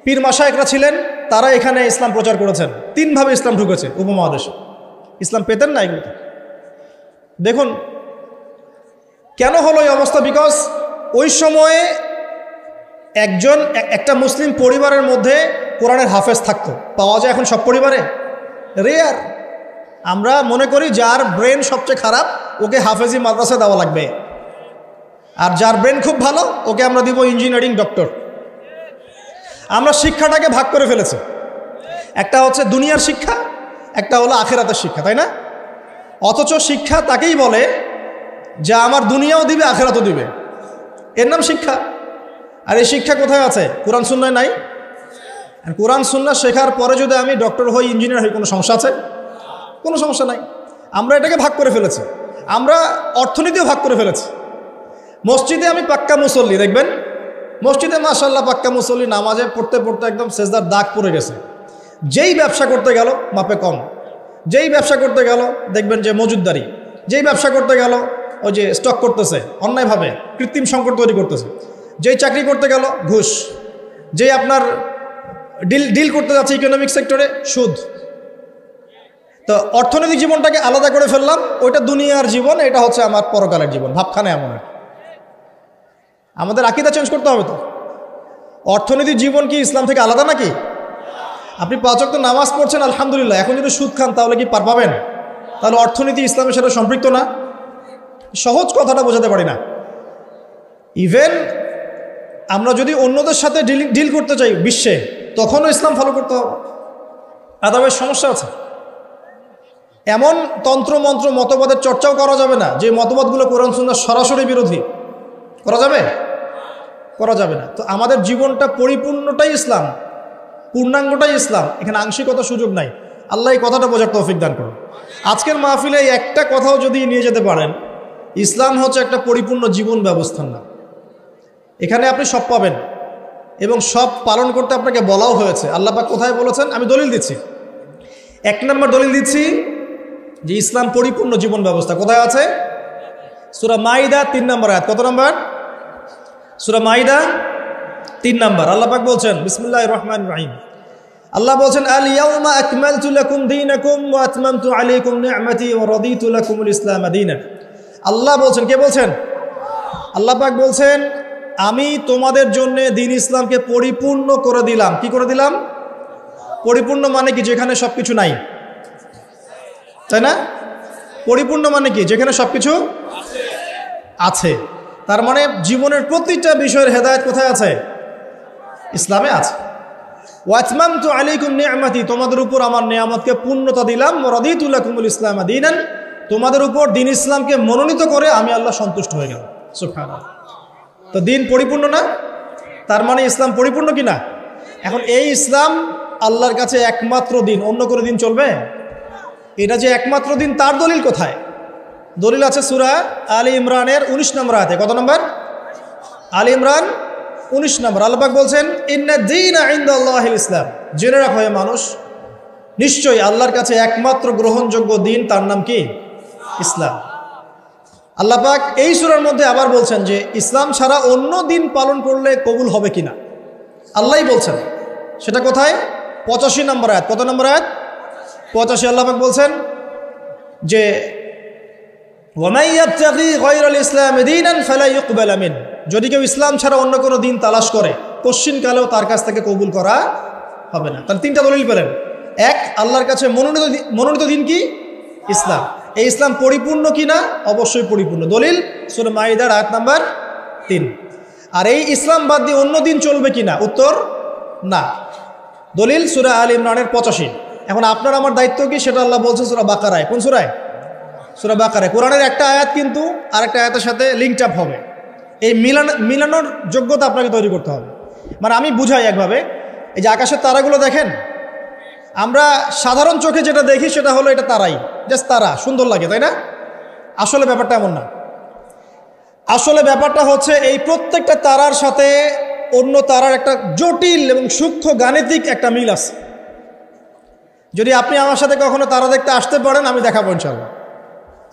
পীর মাশায়েখরা ছিলেন, তারা এখানে ইসলাম প্রচার করেছেন। তিনভাবে ইসলাম ঢুকেছে উপমহাদেশে। ইসলাম পেতেন না এগুলো। দেখুন কেন হলো এই অবস্থা। বিকজ ওই সময়ে একটা মুসলিম পরিবারের মধ্যে কোরআনের হাফেজ থাকতো। পাওয়া যায় এখন সব পরিবারে? রেয়ার। আমরা মনে করি যার ব্রেন সবচেয়ে খারাপ, ওকে হাফেজি মাদ্রাসা দেওয়া লাগবে, আর যার ব্রেন খুব ভালো, ওকে আমরা দিব ইঞ্জিনিয়ারিং, ডক্টর। আমরা শিক্ষাটাকে ভাগ করে ফেলেছি। একটা হচ্ছে দুনিয়ার শিক্ষা, একটা হলো আখেরাতের শিক্ষা, তাই না? অথচ শিক্ষা তাকেই বলে যা আমার দুনিয়াও দিবে, আখেরাতও দিবে, এর নাম শিক্ষা। আর এই শিক্ষা কোথায় আছে? কোরআন সুন্নায় নাই। আর কোরআন সুন্নাহ শেখার পরে যদি আমি ডক্টর হই, ইঞ্জিনিয়ার হই, কোনো সমস্যা আছে? কোনো সমস্যা নাই। আমরা এটাকে ভাগ করে ফেলেছি। আমরা অর্থনীতিও ভাগ করে ফেলেছি। মসজিদে আমি পাক্কা মুসল্লি, দেখবেন মসজিদে মাশাআল্লাহ পাক্কা মুসল্লি, নামাজে পড়তে পড়তে একদম সেজদার দাগ পড়ে গেছে। যেই ব্যবসা করতে গেল মাপে কম, যেই ব্যবসা করতে গেল দেখবেন যে মজুদদারি, যেই ব্যবসা করতে গেল ওই যে স্টক করতেছে অন্যায়ভাবে, কৃত্রিম সংকট তৈরি করতেছে, যেই চাকরি করতে গেল ঘুষ, যে আপনার ডিল করতে যাচ্ছে ইকোনমিক সেক্টরে, সুদ। তো অর্থনৈতিক জীবনটাকে আলাদা করে ফেললাম, ওইটা দুনিয়ার জীবন, এটা হচ্ছে আমার পরকালের জীবন, ভাবখানে এমন। আমাদের আকীদা চেঞ্জ করতে হবে। তো অর্থনৈতিক জীবন কি ইসলাম থেকে আলাদা নাকি? আপনি 5 ওয়াক্ত নামাজ পড়ছেন আলহামদুলিল্লাহ, এখন যদি সুদ খান তাহলে কি পার পাবেন? তাহলে অর্থনীতি ইসলামের সাথে সম্পৃক্ত না? সহজ কথাটা বোঝাতে পারি না। ইভেন আমরা যদি অন্যদের সাথে ডিল করতে চাই বিশ্বে, তখনও ইসলাম ফলো করতে হবে, আদারওয়াইজ সমস্যা আছে। এমন তন্ত্র মন্ত্র মতবাদের চর্চাও করা যাবে না যে মতবাদগুলো কোরআন সুন্নাহর সরাসরি বিরোধী। করা যাবে? করা যাবে না। তো আমাদের জীবনটা পরিপূর্ণটাই ইসলাম, পূর্ণাঙ্গটাই ইসলাম, এখানে আংশিকতা সুযোগ নাই। আল্লাহ এই কথাটা বোঝার তৌফিক দান করুন। আজকের মাহফিলে একটা কথাও যদি নিয়ে যেতে পারেন, ইসলাম হচ্ছে একটা পরিপূর্ণ জীবন ব্যবস্থার নাম। এখানে আপনি সব পাবেন এবং সব পালন করতে আপনাকে বলাও হয়েছে। আল্লাহ পাক কোথায় বলেছেন? আমি দলিল দিচ্ছি। 1 নম্বর দলিল দিচ্ছি যে ইসলাম পরিপূর্ণ জীবন ব্যবস্থা। কোথায় আছে? সূরা মাইদা 3 নম্বর আয়াত। কত নম্বর? সূরা মাইদা 3 নম্বর। আল্লাহ পাক বলছেন, বিসমিল্লাহির রহমানির রহিম, আল্লাহ বলছেন, আল ইয়াউমা আকমালতু লাকুম দীনাকুম ওয়া আতমামতু আলাইকুম নি'মাতি ওয়া রাদিতু লাকুমুল ইসলাম দীনান। আল্লাহ বলছেন, কে বলছেন? আল্লাহ পাক বলছেন, আমি তোমাদের জন্য দ্বীন ইসলামকে পরিপূর্ণ করে দিলাম। কি করে দিলাম? পরিপূর্ণ মানে কি? যেখানে সবকিছু নাই, তাই না? পরিপূর্ণ মানে কি? যেখানে সবকিছু আছে। তার মানে জীবনের প্রতিটা বিষয়ের হেদায়েত কোথায় আছে? ইসলামে আছে। ওয়া আতমামতু আলাইকুম নি'মাতি, তোমাদের উপর আমার নিয়ামতকে পূর্ণতা দিলাম। ওয়া রাদিতু লাকুমুল ইসলাম দীনান, তোমাদের উপর দ্বীন ইসলামকে মনোনীত করে আমি আল্লাহ সন্তুষ্ট হয়ে গেলাম। সুবহানাল্লাহ। তো দিন পরিপূর্ণ না? তার মানে ইসলাম পরিপূর্ণ কি না? এখন এই ইসলাম আল্লাহর কাছে একমাত্র দিন, অন্য করে দিন চলবে? এটা যে একমাত্র দিন, তার দলিল কোথায়? দলিল আছে সূরা আলী ইমরানের 19 নম্বর আয়াতে। কত নম্বর? আলী ইমরান 19 নম্বর। আল্লাহ পাক বলছেন, ইন্না দীনা ইনদাল্লাহিল ইসলাম, জেনে রাখো হে মানুষ, নিশ্চয়ই আল্লাহর কাছে একমাত্র গ্রহণযোগ্য দিন, তার নাম কি? ইসলাম। আল্লাহ পাক এই সূরার মধ্যে আবার বলছেন যে ইসলাম ছাড়া অন্য দিন পালন করলে কবুল হবে কিনা, আল্লাহই বলছেন। সেটা কোথায়? 85 নম্বর আয়াত। কত নম্বর আয়াত? 85। আল্লাহ পাক বলছেন যে ওয়ামাই ইয়াবতাগি গায়রাল ইসলামি দীনান ফালা ইউকবাল মিন, যদি কেউ ইসলাম ছাড়া অন্য কোনো দিন তালাশ করে, কশ্চিনকালেও তার কাছ থেকে কবুল করা হবে না। তাহলে 3টা দলিল পেলেন। 1, আল্লাহর কাছে মনোনীত দিন কি? ইসলাম। এই ইসলাম পরিপূর্ণ কিনা? অবশ্যই পরিপূর্ণ। দলিল সূরা মাইদার আয়াত নাম্বার 3। আর এই ইসলাম বাদ দিয়ে অন্য দিন চলবে কিনা? উত্তর না। দলিল সূরা আলী ইমরানের 85। এখন আপনার আমার দায়িত্ব কি? সেটা আল্লাহ বলছে সূরা বাকারায়। কোন সূরায়? সূরা বাকারায়। কোরআনের একটা আয়াত কিন্তু আরেকটা আয়াতের সাথে লিঙ্কড আপ হবে। এই মিলানোর যোগ্যতা আপনাকে তৈরি করতে হবে। মানে আমি বুঝাই একভাবে, এই যে আকাশের তারাগুলো দেখেন, আমরা সাধারণ চোখে যেটা দেখি সেটা হলো এটা তারাই, জাস্ট তারা, সুন্দর লাগে, তাই না? আসলে ব্যাপারটা এমন না। আসলে ব্যাপারটা হচ্ছে এই প্রত্যেকটা তারার সাথে অন্য তারার একটা জটিল এবং সূক্ষ্ম গাণিতিক একটা মিল আছে। যদি আপনি আমার সাথে কখনো তারা দেখতে আসতে পারেন, আমি দেখাবো ইনশাআল্লাহ।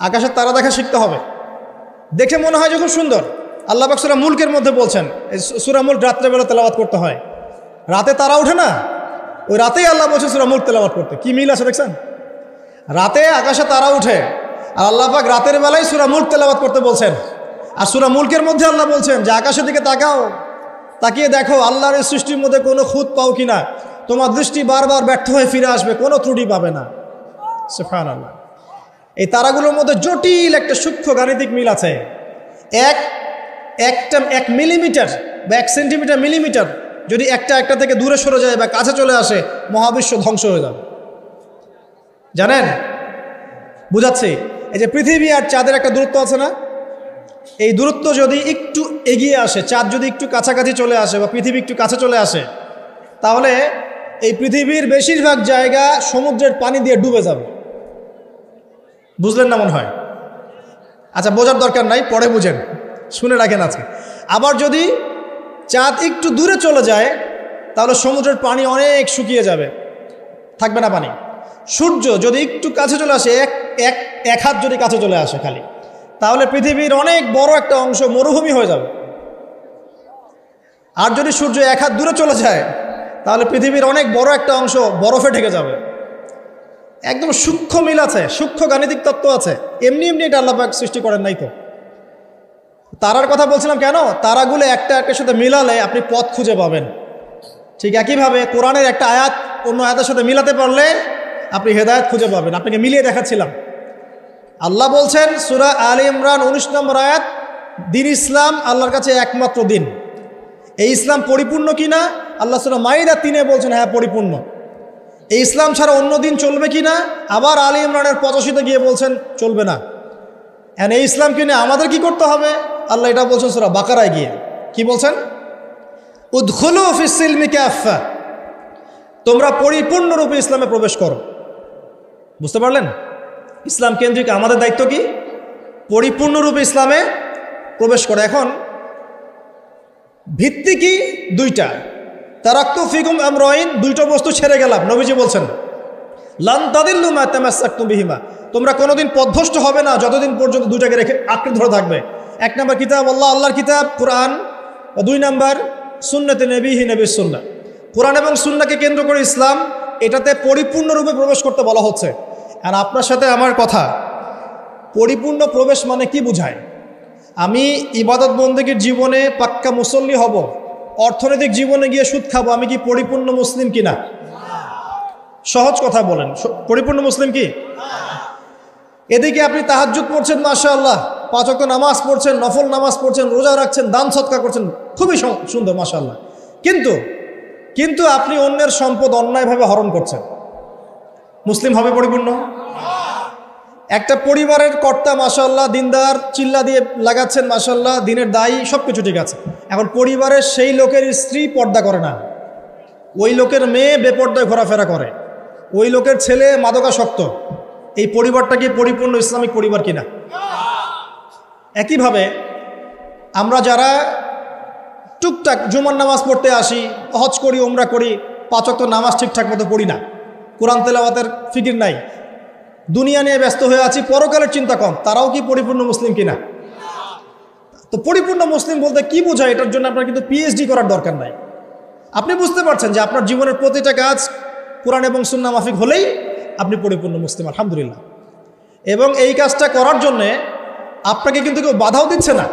আকাশের তারা দেখা শিখতে হবে। দেখে মনে হয় যে খুব সুন্দর। আল্লাহ পাক সূরা মুলকের মধ্যে বলছেন, সূরা মুলক রাত্রেবেলা তেলাওয়াত করতে হয়, রাতে তারা ওঠে না, ওই রাতেই আল্লাহ বলছে সূরা মুলক তেলাওয়াত করতে। কি মিল আছে দেখছেন? রাতে আকাশে তারা উঠে, আর আল্লাহ পাক রাতের বেলায় সূরা মুলক তেলাওয়াত করতে বলছেন। আর সূরা মুলকের মধ্যে আল্লাহ বলছেন যে আকাশের দিকে তাকাও, তাকিয়ে দেখো আল্লাহর এই সৃষ্টির মধ্যে কোনো খুঁত পাও কিনা, তোমার দৃষ্টি বারবার ব্যর্থ হয়ে ফিরে আসবে, কোনো ত্রুটি পাবে না। সুবহানাল্লাহ। এই তারাগুলোর মধ্যে জটিল একটা সূক্ষ্ম গাণিতিক মিল আছে। এক মিলিমিটার বা 1 সেন্টিমিটার মিলিমিটার যদি একটা থেকে দূরে সরে যায় বা কাছে চলে আসে, মহাবিশ্ব ধ্বংস হয়ে যাবে। জানেন? বুঝাচ্ছি। এই যে পৃথিবী আর চাঁদের একটা দূরত্ব আছে না, এই দূরত্ব যদি একটু এগিয়ে আসে, চাঁদ যদি একটু কাছাকাছি চলে আসে বা পৃথিবী একটু কাছে চলে আসে, তাহলে এই পৃথিবীর বেশিরভাগ জায়গা সমুদ্রের পানি দিয়ে ডুবে যাবে। বুঝলেন না মনে হয়? আচ্ছা, বোঝার দরকার নাই, পরে বুঝেন, শুনে রাখেন আজকে। আবার যদি চাঁদ একটু দূরে চলে যায়, তাহলে সমুদ্রের পানি অনেক শুকিয়ে যাবে, থাকবে না পানি। সূর্য যদি একটু কাছে চলে আসে, এক হাত যদি কাছে চলে আসে খালি, তাহলে পৃথিবীর অনেক বড় একটা অংশ মরুভূমি হয়ে যাবে। আর যদি সূর্য এক হাত দূরে চলে যায় তাহলে পৃথিবীর অনেক বড় একটা অংশ বরফে ঢেকে যাবে। একদম সূক্ষ্ম মিল আছে, সূক্ষ্ম গাণিতিক তত্ত্ব আছে। এমনি এমনি এটা আল্লাহ পাক সৃষ্টি করেন নাই তো। তারার কথা বলছিলাম কেন, তারাগুলো একটা একটার সাথে মিলালে আপনি পথ খুঁজে পাবেন। ঠিক একইভাবে কোরআনের একটা আয়াত অন্য আয়াতের সাথে মিলাতে পারলে আপনি হেদায়েত খুঁজে পাবেন। আপনাকে মিলিয়ে দেখাচ্ছিলাম। আল্লাহ বলছেন সূরা আলে ইমরান 19 নম্বর আয়াত, দিন ইসলাম আল্লাহর কাছে একমাত্র দিন। এই ইসলাম পরিপূর্ণ কিনা আল্লাহ সূরা মাইদা 3-এ বলছেন হ্যাঁ পরিপূর্ণ। এই ইসলাম ছাড়া অন্য দিন চলবে কিনা আবার আলে ইমরানের 85-তে গিয়ে বলছেন চলবে না। এই ইসলাম কিনে আমাদের কি করতে হবে আল্লাহ এটা বলছেন সূরা বাকারায় গিয়ে। কি বলছেন? উদখুলু ফিস সিলমি কাফা, তোমরা পরিপূর্ণরূপে ইসলামে প্রবেশ করো। বুঝতে পারলেন? ইসলাম কেন্দ্রিক আমাদের দায়িত্ব কি? পরিপূর্ণরূপে ইসলামে প্রবেশ করে। এখন ভিত্তি কি? দুইটা। তারাক্তু ফিকুম আমরাইন, দুইটা বস্তু ছেড়ে গেলাম। নবীজি বলছেন লান তাদিল্লু মা তামাসসাকতুম বিহিমা, তোমরা কোনোদিন পথভ্রষ্ট হবে না যতদিন পর্যন্ত দুইটাকে রেখে আঁকড়ে ধরে থাকবে। এক নম্বর কিতাব আল্লাহ, আল্লাহর কিতাব কোরআন, ও দুই নম্বর সুন্নতে নবীহি, নবীর সুন্নাহ। কোরআন এবং সুন্নাহকে কেন্দ্র করে ইসলাম, এটাতে পরিপূর্ণরূপে প্রবেশ করতে বলা হচ্ছে। আর আপনার সাথে আমার কথা, পরিপূর্ণ প্রবেশ মানে কি বোঝায়? আমি ইবাদত বন্দেগীর জীবনে পাক্কা মুসল্লি হব, অর্থনৈতিক জীবনে গিয়ে সুদ খাবো, আমি কি পরিপূর্ণ মুসলিম কিনা? সহজ কথা বলেন, পরিপূর্ণ মুসলিম কি? এদিকে আপনি তাহাজ্জুদ পড়ছেন, মাশাআল্লাহ, 5 ওয়াক্ত নামাজ পড়ছেন, নফল নামাজ পড়ছেন, রোজা রাখছেন, দান সদকা করছেন, খুবই সুন্দর মাশাআল্লাহ। কিন্তু আপনি অন্যের সম্পদ অন্যায়ভাবে হরণ করছেন, মুসলিম হবে পরিপূর্ণ? একটা পরিবারের কর্তা মাশাআল্লাহ, দিনদার, চিল্লা দিয়ে লাগাচ্ছেন মাশাআল্লাহ, দিনের দায়ী, সব কিছু ঠিক আছে। এখন পরিবারের সেই লোকের স্ত্রী পর্দা করে না, ওই লোকের মেয়ে বেপর্দায় ঘোরাফেরা করে, ওই লোকের ছেলে মাদকাসক্ত, এই পরিবারটা কি পরিপূর্ণ ইসলামিক পরিবার কিনা? একইভাবে আমরা যারা টুকটাক জুমার নামাজ পড়তে আসি, হজ করি, উমরা করি, 5 ওয়াক্ত নামাজ ঠিকঠাক মতো পড়ি না, কোরআন তেলাওয়াতের ফিকির নাই, দুনিয়া নিয়ে ব্যস্ত হয়ে আছি, পরকালের চিন্তা কম, তারাও কি পরিপূর্ণ মুসলিম কিনা? তো পরিপূর্ণ মুসলিম বলতে কি বোঝায়, এটার জন্য আপনার কিন্তু পিএইচডি করার দরকার নাই। আপনি বুঝতে পারছেন যে আপনার জীবনের প্রতিটা কাজ কোরআন এবং সুন্নাহ মাফিক হলেই আপনি পরিপূর্ণ মুসলিম, আলহামদুলিল্লাহ। এবং এই কাজটা করার জন্যে আপনাকে কিন্তু কেউ বাধাও দিচ্ছে না,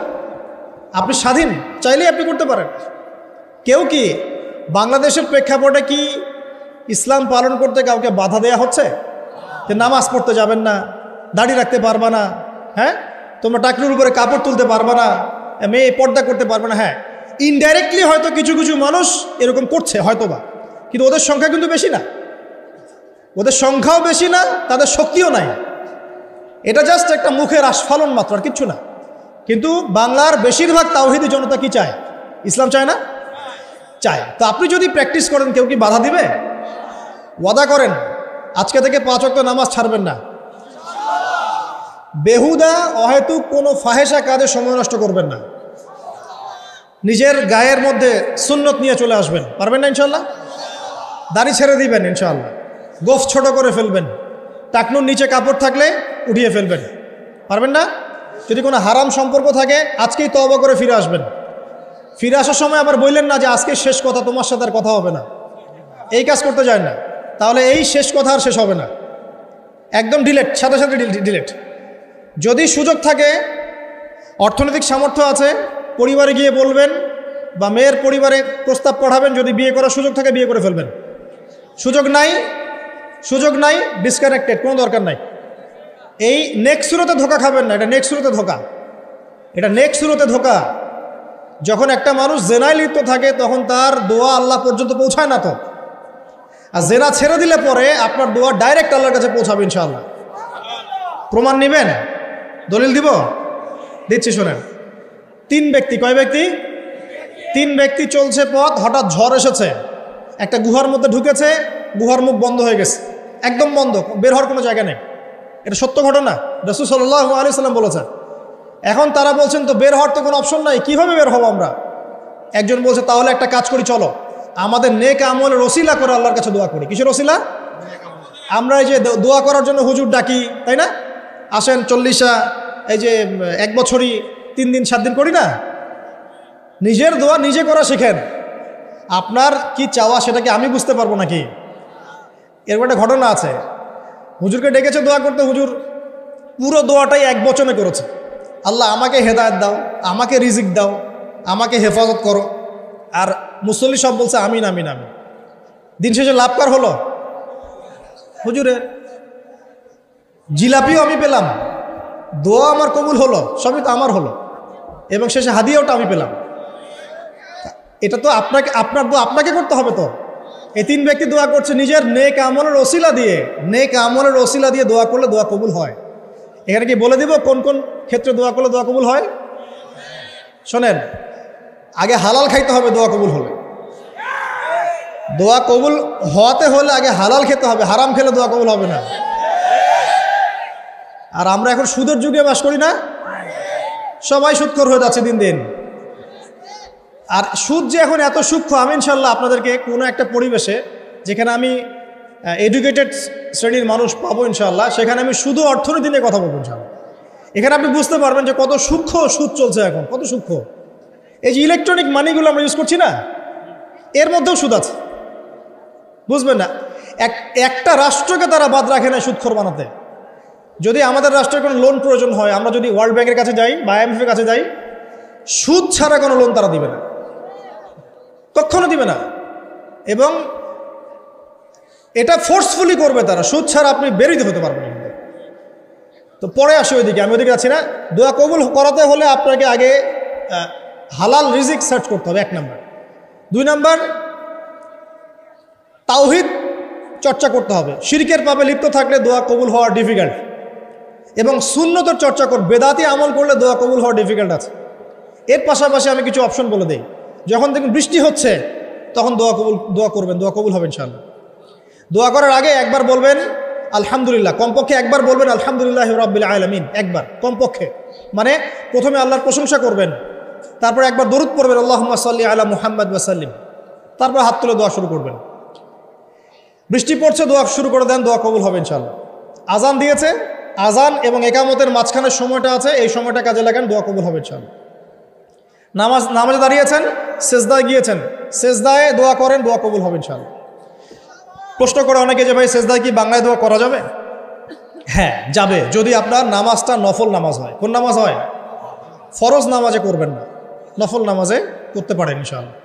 আপনি স্বাধীন, চাইলেই আপনি করতে পারেন। কেউ কি বাংলাদেশের প্রেক্ষাপটে কি ইসলাম পালন করতে কাউকে বাধা দেয়া হচ্ছে যে নামাজ পড়তে যাবেন না, দাড়ি রাখতে পারবা না, হ্যাঁ তোমরা টাকলুর উপরে কাপড় তুলতে পারবা না, মেয়ে পর্দা করতে পারবে না? হ্যাঁ, ইনডাইরেক্টলি হয়তো কিছু কিছু মানুষ এরকম করছে হয়তোবা, কিন্তু ওদের সংখ্যা কিন্তু বেশি না, ওদের সংখ্যাও বেশি না, তাদের শক্তিও নাই। এটা জাস্ট একটা মুখের আস্ফালন মাত্র, আর কিচ্ছু না। কিন্তু বাংলার বেশিরভাগ তাওহীদি জনতা কি চায়? ইসলাম চায় না? চায়। তো আপনি যদি প্র্যাকটিস করেন, কেউ কি বাধা দিবে? ওয়াদা করেন আজকে থেকে 5 ওয়াক্ত নামাজ ছাড়বেন না, বেহুদা অহেতুক কোনো ফাহেসা কাজে সময় নষ্ট করবেন না, নিজের গায়ের মধ্যে সুন্নত নিয়ে চলে আসবেন, পারবেন না ইনশাল্লাহ? দাড়ি ছেড়ে দিবেন ইনশাল্লাহ, গোফ ছোট করে ফেলবেন, টাকনুর নিচে কাপড় থাকলে উঠিয়ে ফেলবেন, পারবেন না? যদি কোনো হারাম সম্পর্ক থাকে আজকেই তওবা করে ফিরে আসবেন। ফিরে আসার সময় আবার বললেন না যে আজকে শেষ কথা, তোমার সাথে আর কথা হবে না, এই কাজ করতে যায় না, তাহলে এই শেষ কথা আর শেষ হবে না, একদম ডিলেট, সাথে সাথে ডিলেট। যদি সুযোগ থাকে, অর্থনৈতিক সামর্থ্য আছে, পরিবারে গিয়ে বলবেন বা মেয়ের পরিবারে প্রস্তাব পাঠাবেন, যদি বিয়ে করার সুযোগ থাকে বিয়ে করে ফেলবেন। সুযোগ নাই, ডিসকানেক্টেড, কোনো দরকার নাই। এই নেক্সট সুরতে ধোকা খাবেন না, এটা নেক্সট সুরতে ধোকা, এটা নেক্সট সুরতে ধোকা। যখন একটা মানুষ জেনায় লিপ্ত থাকে তখন তার দোয়া আল্লাহ পর্যন্ত পৌঁছায় না তো, আর জেনা ছেড়ে দিলে পরে আপনার দোয়া ডাইরেক্ট আল্লাহর কাছে পৌঁছাবে ইনশাআল্লাহ। প্রমাণ নেবেন? দলিল দিব? দিচ্ছি, শোনেন। 3 ব্যক্তি, কয় ব্যক্তি? 3 ব্যক্তি চলছে পথ, হঠাৎ ঝড় এসেছে, একটা গুহার মধ্যে ঢুকেছে, গুহার মুখ বন্ধ হয়ে গেছে, একদম বন্ধ, বের হওয়ার কোনো জায়গা নেই। এটা সত্য ঘটনা, রাসূল সাল্লাল্লাহু আলাইহি সাল্লাম বলেছেন। এখন তারা বলছেন তো বের হওয়ার তো কোনো অপশন নাই, কীভাবে বের হবো আমরা? একজন বলছে তাহলে একটা কাজ করি, চলো আমাদের নেক আমলের ওসিলা করে আল্লাহর কাছে দোয়া করি। কিসের ওসিলা? আমরা এই যে দোয়া করার জন্য হুজুর ডাকি, তাই না? আসেন 40 এই যে 1 বছরই 3 দিন 7 দিন করি না, নিজের দোয়া নিজে করা শিখেন। আপনার কি চাওয়া সেটা কি আমি বুঝতে পারবো নাকি? এরকম একটা ঘটনা আছে, হুজুরকে ডেকেছে দোয়া করতে, হুজুর পুরো দোয়াটাই এক বচনে করেছে, আল্লাহ আমাকে হেদায়েত দাও, আমাকে রিজিক দাও, আমাকে হেফাজত করো। আর মুসল্লি সব বলছে আমিন আমিন আমিন। দিন শেষে লাভ কার হলো? হুজুরের। জিলাপিও আমি পেলাম, দোয়া আমার কবুল হলো, সবই তো আমার হলো, এবং শেষে হাদিয়াওটা আমি পেলাম। এটা তো আপনাকে, আপনার দোয়া আপনাকে করতে হবে। তো এই তিন ব্যক্তি দোয়া করছে নিজের নেক আমলের ওসিলা দিয়ে, নেক আমলের ওসিলা দিয়ে দোয়া করলে দোয়া কবুল হয়। এখানে কি বলে দিব কোন কোন ক্ষেত্রে দোয়া করলে দোয়া কবুল হয়? শোনেন, আগে হালাল খাইতে হবে দোয়া কবুল হলে। দোয়া কবুল হওয়াতে হলে আগে হালাল খেতে হবে, হারাম খেলে দোয়া কবুল হবে না। আর আমরা এখন সুদের যুগে বাস করি না, সবাই সুদখোর হয়ে যাচ্ছে দিন দিন। আর সুদ যে এখন এত সূক্ষ্ম, আমি ইনশাল্লাহ আপনাদেরকে কোনো একটা পরিবেশে যেখানে আমি এডুকেটেড শ্রেণীর মানুষ পাবো ইনশাল্লাহ, সেখানে আমি শুধু অর্থনীতি নিয়ে কথা বলবো ইনশাল্লাহ। এখানে আপনি বুঝতে পারবেন যে কত সূক্ষ্ম সুদ চলছে এখন, কত সূক্ষ্ম। এই যে ইলেকট্রনিক মানিগুলো আমরা ইউজ করছি না, এর মধ্যেও সুদ আছে, বুঝবেন না। একটা রাষ্ট্রকে তারা বাদ রাখে না সুদখোর বানাতে। যদি আমাদের রাষ্ট্রের কোনো লোন প্রয়োজন হয়, আমরা যদি ওয়ার্ল্ড ব্যাংকের কাছে যাই বা IMF-এর কাছে যাই, সুদ ছাড়া কোনো লোন তারা দিবে না, কখনো দিবে না। এবং এটা ফোর্সফুলি করবে তারা, সুদ ছাড়া আপনি বেরোতে হতে পারবেন। তো পরে আসি ওইদিকে, আমি ওইদিকে আছি না। দোয়া কবুল করাতে হলে আপনাকে আগে হালাল রিজিক সার্চ করতে হবে, 1 নম্বর। 2 নম্বর, তাওহীদ চর্চা করতে হবে। শিরকের পাপে লিপ্ত থাকলে দোয়া কবুল হওয়া ডিফিকাল্ট। এবং সুন্নতের চর্চা করবে, বেদাতি আমল করলে দোয়া কবুল হওয়া ডিফিকাল্ট আছে। এর পাশাপাশি আমি কিছু অপশন বলে দিই। যখন দেখুন বৃষ্টি হচ্ছে, তখন দোয়া করবেন, দোয়া কবুল হবে ইনশাআল্লাহ। দোয়া করার আগে একবার বলবেন আলহামদুলিল্লাহ, কমপক্ষে একবার বলবেন আলহামদুলিল্লাহ রাব্বিল আলামিন, একবার কমপক্ষে। মানে প্রথমে আল্লাহর প্রশংসা করবেন, তারপর একবার দরুদ পড়বেন আল্লাহুম্মা সাল্লি আলা মুহাম্মাদ ওয়া সাল্লিম, তারপর হাত তুলে দোয়া শুরু করবেন। বৃষ্টি পড়ছে, দোয়া শুরু করে দেন, দোয়া কবুল হবে ইনশাআল্লাহ। আজান দিয়েছে, আজান এবং একামতের মাঝখানের সময়টা আছে, এই সময়টা কাজে লাগান, দোয়া কবুল হবে ইনশাআল্লাহ। নামাজে দাঁড়িয়েছেন, সেজদায় গিয়েছেন, সেজদায় দোয়া করেন, দোয়া কবুল হবে ইনশাআল্লাহ। প্রশ্ন করে অনেকে যে ভাই সেজদায় কি বাংলায় দোয়া করা যাবে? হ্যাঁ যাবে, যদি আপনার নামাজটা নফল নামাজ হয়। কোন নামাজ হয়? ফরজ নামাজে করবেন না, নফল নামাজে করতে পারেন ইনশাআল্লাহ।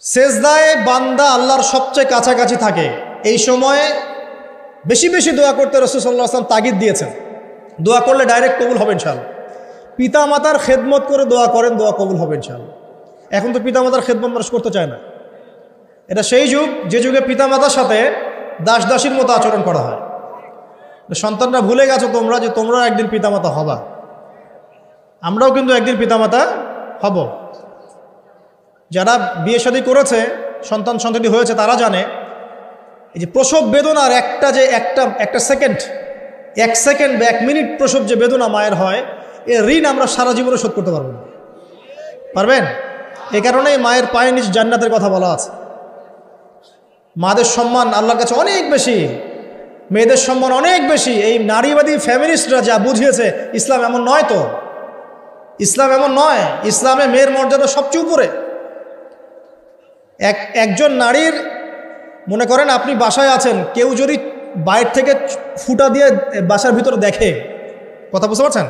সেজদায় বান্দা আল্লাহর সবচেয়ে কাছাকাছি থাকে, এই সময়ে বেশি বেশি দোয়া করতে রাসূল সাল্লাল্লাহু আলাইহি ওয়াসাল্লাম তাগিদ দিয়েছেন। দোয়া করলে ডাইরেক্ট কবুল হবে ইনশাআল্লাহ। পিতা মাতার খেদমত করে দোয়া করেন, দোয়া কবুল হবে ইনশাআল্লাহ। এখন তো পিতা মাতার খেদমত মানুষ করতে চায় না। এটা সেই যুগ যে যুগে পিতা মাতার সাথে দাস দাসীর মতো আচরণ করা হয়। সন্তানরা ভুলে গেছো তোমরা যে তোমরা একদিন পিতামাতা হবা। আমরাও কিন্তু একদিন পিতামাতা হব। যারা বিয়ে শাদী করেছে, সন্তান সন্ততি হয়েছে, তারা জানে এই যে প্রসব বেদনার একটা সেকেন্ড, 1 সেকেন্ড বা 1 মিনিট প্রসব যে বেদনা মায়ের হয়, এর ঋণ আমরা সারা জীবনে শোধ করতে পারবো না। পারবেন? এই কারণেই মায়ের পায়ের নিচ জান্নাতের কথা বলা আছে। মাদের সম্মান আল্লাহর কাছে অনেক বেশি, মেয়েদের সম্মান অনেক বেশি। এই নারীবাদী ফ্যামিলিস্টরা যা বুঝিয়েছে, ইসলাম এমন নয়। তো ইসলাম এমন নয়, ইসলামে মেয়ের মর্যাদা সবচেয়ে উপরে। একজন নারীর, মনে করেন আপনি বাসায় আছেন, কেউ যদি বাইরে থেকে ফুটা দিয়ে বাসার ভিতরে দেখে, কথা বুঝতে পারছেন?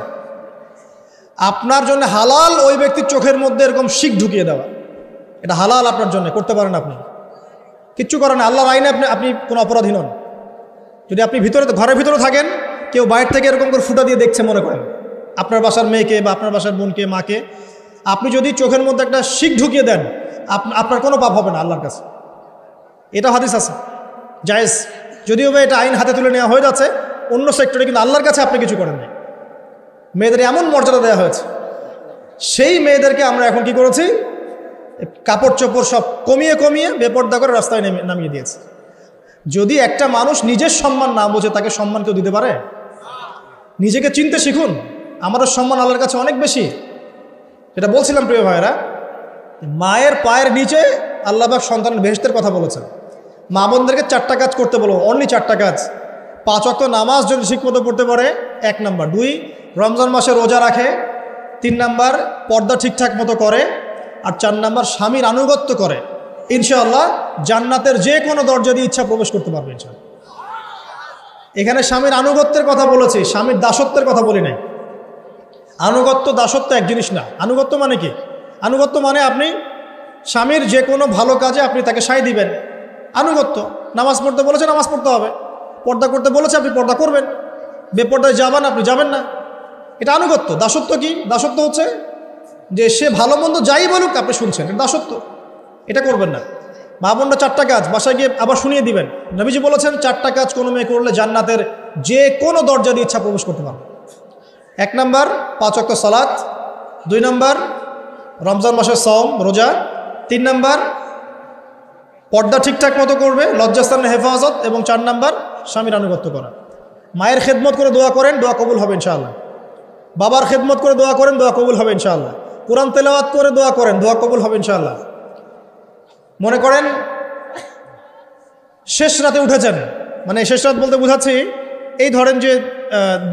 আপনার জন্য হালাল ওই ব্যক্তির চোখের মধ্যে এরকম শিক ঢুকিয়ে দেওয়া, এটা হালাল আপনার জন্য, করতে পারেন আপনি, কিচ্ছু করেন না। আল্লাহর আইনে আপনি কোনো অপরাধী নন। যদি আপনি ঘরের ভিতরে থাকেন, কেউ বাইরে থেকে এরকম করে ফুটা দিয়ে দেখছে, মনে করেন আপনার বাসার মেয়েকে বা আপনার বাসার বোনকে, মাকে, আপনি যদি চোখের মধ্যে একটা শিক ঢুকিয়ে দেন, আপনার কোনো পাপ হবে না আল্লাহর কাছে। এটা হাদিস আছে, জায়েজ। যদিও বা এটা আইন হাতে তুলে নেওয়া হয়ে যাচ্ছে অন্য সেক্টরে, কিন্তু আল্লাহর কাছে আপনি কিছু করেন না। মেয়েদের এমন মর্যাদা দেওয়া হয়েছে, সেই মেয়েদেরকে আমরা এখন কি করেছি, কাপড় চোপড় সব কমিয়ে কমিয়ে বেপর্দা করে রাস্তায় নামিয়ে দিয়েছে। যদি একটা মানুষ নিজের সম্মান না বোঝে, তাকে সম্মান কেউ দিতে পারে? নিজেকে চিনতে শিখুন। আমাদের সম্মান আল্লাহর কাছে অনেক বেশি। যেটা বলছিলাম প্রিয় ভাইয়েরা, মায়ের পায়ের নিচে আল্লাহ পাক সন্তানের বেহেশতের কথা বলেছেন। মা বোনদেরকে 4টা কাজ করতে বলো, অনলি 4টা কাজ। 5 ওয়াক্ত নামাজ যদি ঠিকমতো পড়তে পারে, 1 নম্বর। 2, রমজান মাসে রোজা রাখে। 3 নম্বর, পর্দা ঠিকঠাক মতো করে। আর 4 নাম্বার স্বামীর আনুগত্য করে, ইনশাআল্লাহ জান্নাতের যে কোনো দরজা দিয়ে ইচ্ছা প্রবেশ করতে পারবে ইনশাআল্লাহ। এখানে স্বামীর আনুগত্যের কথা বলেছি, স্বামীর দাসত্বের কথা বলি নাই। আনুগত্য দাসত্ব এক জিনিস না। আনুগত্য মানে কি? আনুগত্য মানে আপনি স্বামীর যে কোনো ভালো কাজে আপনি তাকে সায় দিবেন, আনুগত্য। নামাজ পড়তে বলেছে, নামাজ পড়তে হবে। পর্দা করতে বলেছে, আপনি পর্দা করবেন। বেপর্দায় যাবেন, আপনি যাবেন না। এটা আনুগত্য। দাসত্ব কি? দাসত্ব হচ্ছে যে সে ভালো মন্দ যাই বলুক আপনি শুনছেন, এটা দাসত্ব। এটা করবেন না। মা বোনরা 4টা কাজ বাসায় গিয়ে আবার শুনিয়ে দিবেন। নবীজি বলেছেন 4টা কাজ কোনো মেয়ে করলে জান্নাতের যে কোনো দরজা দিয়ে ইচ্ছা প্রবেশ করতে পারবে। 1 নাম্বার 5 ওয়াক্ত সালাত, 2 নাম্বার রমজান মাসের সওম রোজা, 3 নাম্বার পর্দা ঠিকঠাক মতো করবে, লজ্জাস্থানের হেফাজত, এবং 4 নাম্বার স্বামীর আনুগত্য করা। মায়ের খেদমত করে দোয়া করেন, দোয়া কবুল হবে ইনশাআল্লাহ। বাবার খেদমত করে দোয়া করেন, দোয়া কবুল হবে ইনশাআল্লাহ। কোরআন তেলাওয়াত করে দোয়া করেন, দোয়া কবুল হবে ইনশাআল্লাহ। মনে করেন শেষ রাতে উঠেছেন, মানে শেষ রাত বলতে বোঝাচ্ছি এই ধরেন যে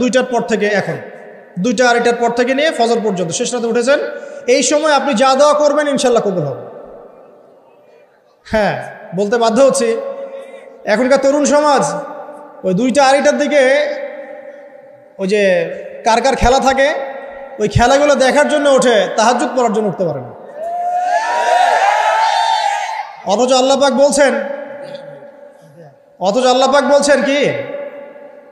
2টার পর থেকে, এখন 2টা 2:30টার পর থেকে নিয়ে ফজর পর্যন্ত শেষ রাতে উঠেছেন। এই সময় আপনি যা দোয়া করবেন ইনশাআল্লাহ কবুল হবে। হ্যাঁ, বলতে বাধ্য হচ্ছি, এখনকার তরুণ সমাজ ওই 2টা 2:30টার দিকে ওই যে কার কার খেলা থাকে, ওই খেলাগুলো দেখার জন্য ওঠে, তাহাজ্জুদ পড়ার জন্য উঠতে পারে না। অথচ আল্লাহ পাক বলছেন কি,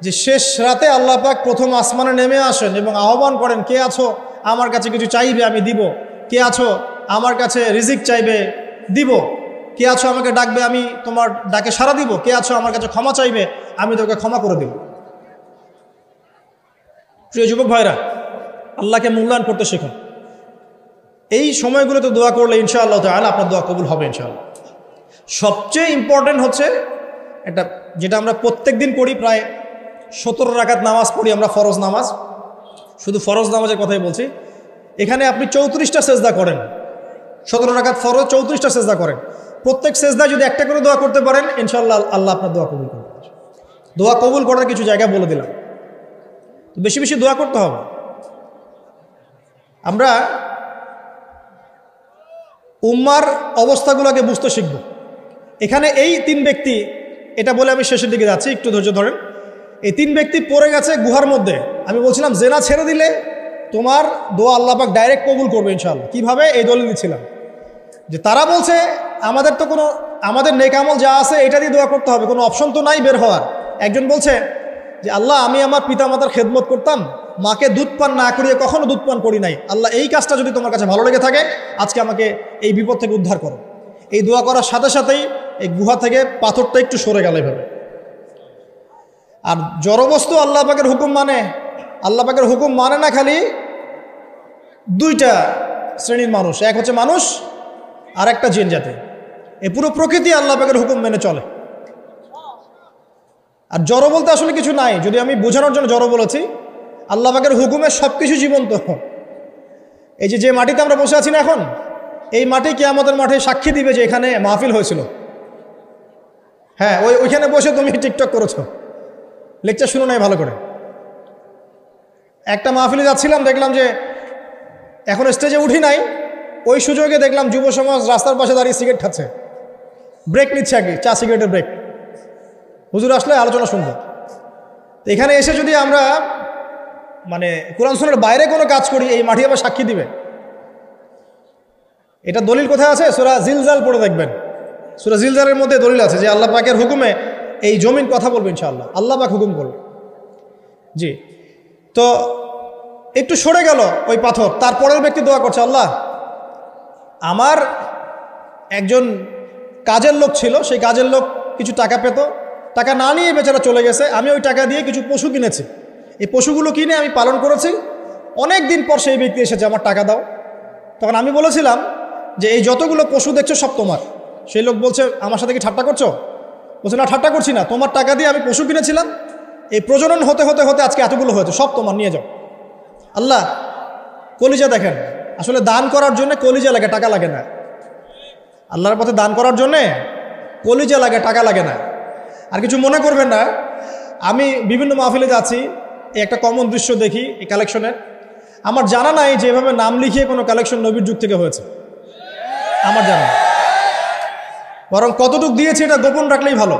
যে শেষ রাতে আল্লাহ পাক প্রথম আসমানে নেমে আসেন এবং আহ্বান করেন, কে আছো আমার কাছে কিছু চাইবে আমি দিব, কে আছো আমার কাছে রিজিক চাইবে দিব, কে আছো আমাকে ডাকবে আমি তোমার ডাকে সাড়া দিব, কে আছো আমার কাছে ক্ষমা চাইবে আমি তোকে ক্ষমা করে দিব। প্রিয় যুবক ভাইরা, আল্লাহকে মূল্যায়ন করতে শিখুন। এই সময়গুলোতে দোয়া করলে ইনশাআল্লাহ তাআলা আপনার দোয়া কবুল হবে ইনশাআল্লাহ। সবচেয়ে ইম্পর্টেন্ট হচ্ছে এটা, যেটা আমরা প্রত্যেক দিন পড়ি, প্রায় 17 রাকাত নামাজ পড়ি আমরা, ফরজ নামাজ। শুধু ফরজ নামাজের কথাই বলছি। এখানে আপনি 34টা সেজদা করেন, 17 রাকাত ফরজ, 34টা সেজদা করেন। প্রত্যেক সেজদায় যদি একটা করে দোয়া করতে পারেন ইনশাআল্লাহ আল্লাহ আপনার দোয়া কবুল করবেন। দোয়া কবুল করার কিছু জায়গা বলে দিলাম, বেশি বেশি দোয়া করতে হবে। আমরা উম্মার অবস্থাগুলোকে বুঝতে শিখব। এখানে এই 3 ব্যক্তি, এটা বলে আমি শেষের দিকে যাচ্ছি, একটু ধৈর্য ধরেন। এই 3 ব্যক্তি পড়ে গেছে গুহার মধ্যে। আমি বলছিলাম জেনা ছেড়ে দিলে তোমার দোয়া আল্লাহ পাক ডাইরেক্ট কবুল করবে ইনশাআল্লাহ। কিভাবে? এই দলিল দিচ্ছিলাম যে তারা বলছে আমাদের তো আমাদের নেক আমল যা আছে এটা দিয়ে দোয়া করতে হবে, কোনো অপশন তো নাই বের হওয়ার। একজন বলছে যে আল্লাহ, আমি আমার পিতামাতার খেদমত করতাম, মাকে দুধ পান না করিয়ে কখনো দুধ পান করি নাই, আল্লাহ এই কাজটা যদি তোমার কাছে ভালো লেগে থাকে আজকে আমাকে এই বিপদ থেকে উদ্ধার করো। এই দোয়া করার সাথে সাথেই এই গুহা থেকে পাথরটা একটু সরে গেল এভাবে। আর জড়বস্তু আল্লাহ পাকের হুকুম মানে, আল্লাহ পাকের হুকুম মানে না খালি 2টা শ্রেণীর মানুষ, এক হচ্ছে মানুষ আর একটা জিন জাতি। এই পুরো প্রকৃতি আল্লাহ পাকের হুকুম মেনে চলে। আর জড় বলতে আসলে কিছু নাই, যদি আমি বোঝানোর জন্য জড় বলেছি। আল্লাহ পাকের হুকুমে সব কিছু জীবন্ত। এই যে মাটিতে আমরা বসে আছি না এখন, এই মাটি কিয়ামতের মাঠে সাক্ষী দিবে যে এখানে মাহফিল হয়েছিল। হ্যাঁ, ওইখানে বসে তুমি টিকটক করেছো, লেকচার শুনো নাই ভালো করে। একটা মাহফিলে যাচ্ছিলাম, দেখলাম যে এখন স্টেজে উঠি নাই, ওই সুযোগে দেখলাম যুব সমাজ রাস্তার পাশে দাঁড়িয়ে সিগারেট খাচ্ছে, ব্রেক নিচ্ছে আগে, চা সিগারেটের ব্রেক। হুজুর আসলে আলোচনা শুনবো। এখানে এসে যদি আমরা মানে কোরআন সুন্নাহর বাইরে কোনো কাজ করি, এই মাটি আবার সাক্ষী দিবে। এটা দলিল কোথায় আছে? সূরা জিলজাল পড়ে দেখবেন। সূরা জিলজালের মধ্যে দলিল আছে যে আল্লাহ পাকের হুকুমে এই জমিন কথা বলবে ইনশাআল্লাহ, আল্লাহ পাক হুকুম করবে। জি, তো একটু সরে গেল ওই পাথর। তারপরের ব্যক্তি দোয়া করছে, আল্লাহ আমার একজন কাজের লোক ছিল, সেই কাজের লোক কিছু টাকা পেত, টাকা না নিয়ে বেচারা চলে গেছে, আমি ওই টাকা দিয়ে কিছু পশু কিনেছি, এই পশুগুলো কিনে আমি পালন করেছি, অনেক দিন পর সেই ব্যক্তি এসেছে আমার টাকা দাও। তখন আমি বলেছিলাম যে এই যতগুলো পশু দেখছো সব তোমার। সেই লোক বলছে আমার সাথে কি ঠাট্টা করছো? বলছে না, ঠাট্টা করছি না, তোমার টাকা দিয়ে আমি পশু কিনেছিলাম, এই প্রজনন হতে হতে হতে আজকে এতগুলো হয়েছে, সব তোমার, নিয়ে যাও। আল্লাহ, কলিজা দেখেন, আসলে দান করার জন্য কলিজা লাগে, টাকা লাগে না। আল্লাহর পথে দান করার জন্যে কলিজা লাগে, টাকা লাগে না। আর কিছু মনে করবেন না, আমি বিভিন্ন মাহফিলে যাচ্ছি, এই একটা কমন দৃশ্য দেখি এই কালেকশনের। আমার জানা নাই যে এভাবে নাম লিখিয়ে কোনো কালেকশন নবীর যুগ থেকে হয়েছে। আমার জানা নেই। বরং কতটুক দিয়েছে এটা গোপন রাখলেই ভালো।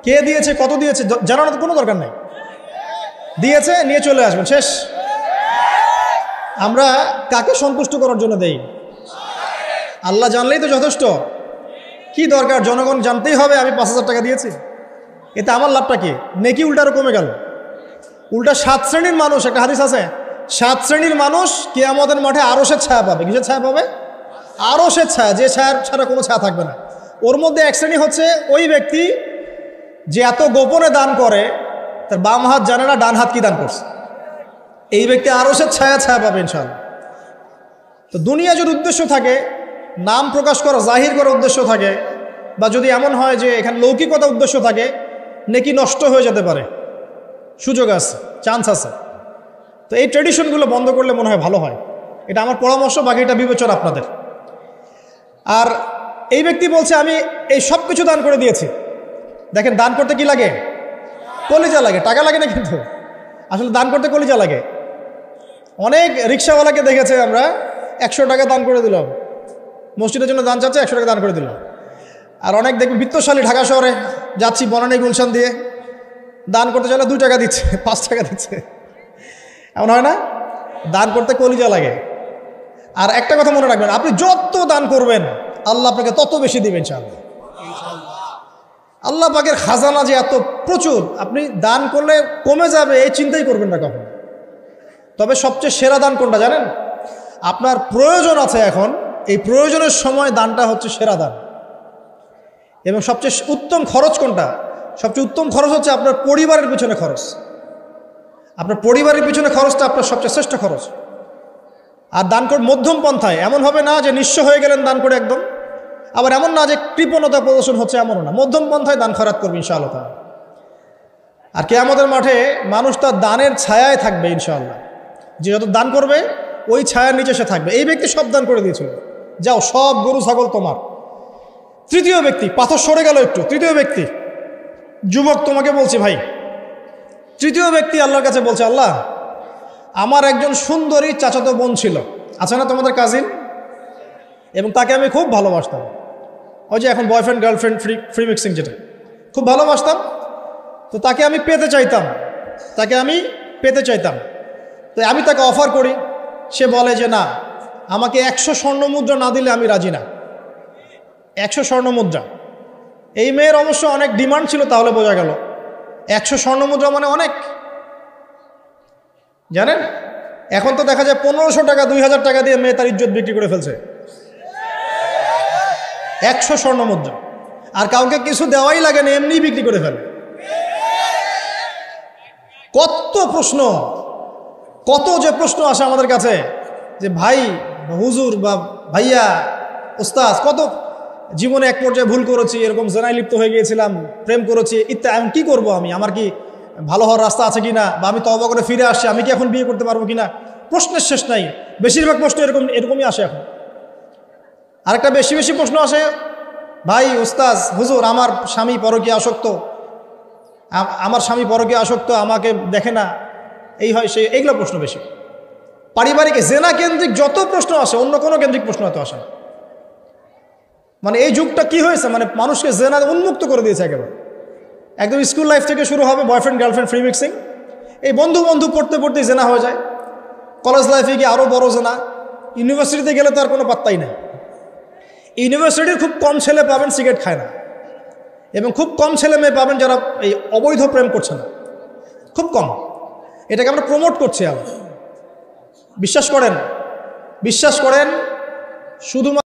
কে দিয়েছে, কত দিয়েছে জানানোর তো কোনো দরকার নেই। দিয়েছে, নিয়ে চলে আসবেন, শেষ। আমরা কাকে সন্তুষ্ট করার জন্য দেই? আল্লাহ জানলেই তো যথেষ্ট। কি দরকার জনগণ জানতেই হবে আমি 5,000 টাকা দিয়েছি? এতে আমার লাভটা কি? নেকি উল্টারও কমে গেল। উল্টা 7 শ্রেণীর মানুষ, একটা হাদিস আছে, 7 শ্রেণীর মানুষ কিয়ামতের মাঠে আরশের ছায়া পাবে। কিসের ছায়া পাবে? আরশের ছায়া, যে ছায়া ছাড়া কোনো ছায়া থাকবে না। ওর মধ্যে এক শ্রেণী হচ্ছে ওই ব্যক্তি যে এত গোপনে দান করে, তার বাম হাত জানে না ডান হাত কি দান করছে। এই ব্যক্তি আরশের ছায়া পাবে ইনশাআল্লাহ। তো দুনিয়া যদি উদ্দেশ্য থাকে, নাম প্রকাশ করা, জাহির করার উদ্দেশ্য থাকে, বা যদি এমন হয় যে এখানে লৌকিকতা উদ্দেশ্য থাকে, নেকি নষ্ট হয়ে যেতে পারে, সুযোগ আছে, চান্স আছে। তো এই ট্রেডিশনগুলো বন্ধ করলে মনে হয় ভালো হয়। এটা আমার পরামর্শ, বাকিটা বিবেচনা আপনাদের। আর এই ব্যক্তি বলছে আমি এই সব কিছু দান করে দিয়েছি। দেখেন, দান করতে কি লাগে? কলিজা লাগে, টাকা লাগে না কিন্তু। আসলে দান করতে কলিজা লাগে। অনেক রিক্সাওয়ালাকে দেখেছে আমরা, 100 টাকা দান করে দিলাম, মসজিদের জন্য দান চাচ্ছে, 100 টাকা দান করে দিলাম। আর অনেক দেখবেন বিত্তশালী, ঢাকা শহরে যাচ্ছি বনানী গুলশান দিয়ে, দান করতে চাইলে 2 টাকা দিচ্ছে, 5 টাকা দিচ্ছে। এমন হয় না? দান করতে কলিজা লাগে। আর একটা কথা মনে রাখবেন, আপনি যত দান করবেন আল্লাহ আপনাকে তত বেশি দিবেন ইনশাআল্লাহ। আল্লাহ পাকের খাজানা যে এত প্রচুর, আপনি দান করলে কমে যাবে এই চিন্তাই করবেন না কখন। তবে সবচেয়ে সেরা দান কোনটা জানেন? আপনার প্রয়োজন আছে এখন, এই প্রয়োজনের সময় দানটা হচ্ছে সেরা দান। এবং সবচেয়ে উত্তম খরচ কোনটা? সবচেয়ে উত্তম খরচ হচ্ছে আপনার পরিবারের পিছনে খরচ। আপনার পরিবারের পিছনে খরচটা আপনার সবচেয়ে শ্রেষ্ঠ খরচ। আর দান করে মধ্যম পন্থায়, এমন হবে না যে নিঃস্ব হয়ে গেলেন দান করে একদম, আবার এমন না যে কৃপণতা প্রদর্শন হচ্ছে, এমনও না। মধ্যম পন্থায় দান খয়রাত করবে ইনশাআল্লাহ। আর কিয়ামতের মাঠে মানুষ তার দানের ছায়ায় থাকবে ইনশাআল্লাহ। যে যত দান করবে ওই ছায়ার নিচে সে থাকবে। এই ব্যক্তি সব দান করে দিয়েছিল, যাও সব গরু ছাগল তোমার। তৃতীয় ব্যক্তি, পাথর সরে গেল একটু, তৃতীয় ব্যক্তি, যুবক তোমাকে বলছি ভাই, তৃতীয় ব্যক্তি আল্লাহর কাছে বলছে, আল্লাহ আমার একজন সুন্দরী চাচাতো বোন ছিল, আছে না তোমাদের কাজিন, এবং তাকে আমি খুব ভালোবাসতাম। ওই যে এখন বয়ফ্রেন্ড গার্লফ্রেন্ড ফ্রি মিক্সিং, যেটা খুব ভালোবাসতাম। তো তাকে আমি পেতে চাইতাম। তো আমি তাকে অফার করি, সে বলে যে না, আমাকে 100 স্বর্ণ মুদ্রা না দিলে আমি রাজি না। 100 স্বর্ণ মুদ্রা। এই মেয়ের অবশ্য অনেক ডিমান্ড ছিল, তাহলে বোঝা গেল 100 স্বর্ণ মুদ্রা মানে অনেক। জানেন, এখন তো দেখা যায় 1500 টাকা 2000 টাকা দিয়ে মেয়ে তার ইজ্জত বিক্রি করে ফেলছে। 100 স্বর্ণ মুদ্রা, আর কাউকে কিছু দেওয়াই লাগে না, এমনি বিক্রি করে ফেলে। কত প্রশ্ন, কত যে প্রশ্ন আসে আমাদের কাছে, যে ভাই হুজুর বা ভাইয়া ওস্তাদ, কত জীবনে এক পর্যায়ে ভুল করেছি, এরকম জেনায় লিপ্ত হয়ে গিয়েছিলাম, প্রেম করেছি ইত্যাদি, আমি কি করব, আমার কি ভালো হওয়ার রাস্তা আছে কিনা, বা আমি তওবা করে ফিরে আসছি, আমি কি এখন বিয়ে করতে পারবো কিনা। প্রশ্নের শেষ নাই। বেশিরভাগ প্রশ্ন এরকমই আসে এখন। আরেকটা বেশি প্রশ্ন আসে, ভাই ওস্তাদ হুজুর আমার স্বামী পরকীয়া আসক্ত, আমাকে দেখে না, এই হয় সেই, এইগুলো প্রশ্ন বেশি। পারিবারিক জেনা কেন্দ্রিক যত প্রশ্ন আসে, অন্য কোনো কেন্দ্রিক প্রশ্ন এত আসে না। মানে এই যুগটা কি হয়েছে, মানে মানুষকে জেনা উন্মুক্ত করে দিয়েছে একেবারে। একদম স্কুল লাইফ থেকে শুরু হবে বয়ফ্রেন্ড গার্লফ্রেন্ড ফ্রি মিক্সিং, এই বন্ধু পড়তেই জেনা হয়ে যায়। কলেজ লাইফে গিয়ে আরও বড় জেনা। ইউনিভার্সিটিতে গেলে তো আর কোনো পাত্তাই নেই। ইউনিভার্সিটির খুব কম ছেলে পাবেন সিগারেট খায় না, এবং খুব কম ছেলে মেয়ে পাবেন যারা এই অবৈধ প্রেম করছে না, খুব কম। এটাকে আমরা প্রমোট করছি। বিশ্বাস করেন শুধুমাত্র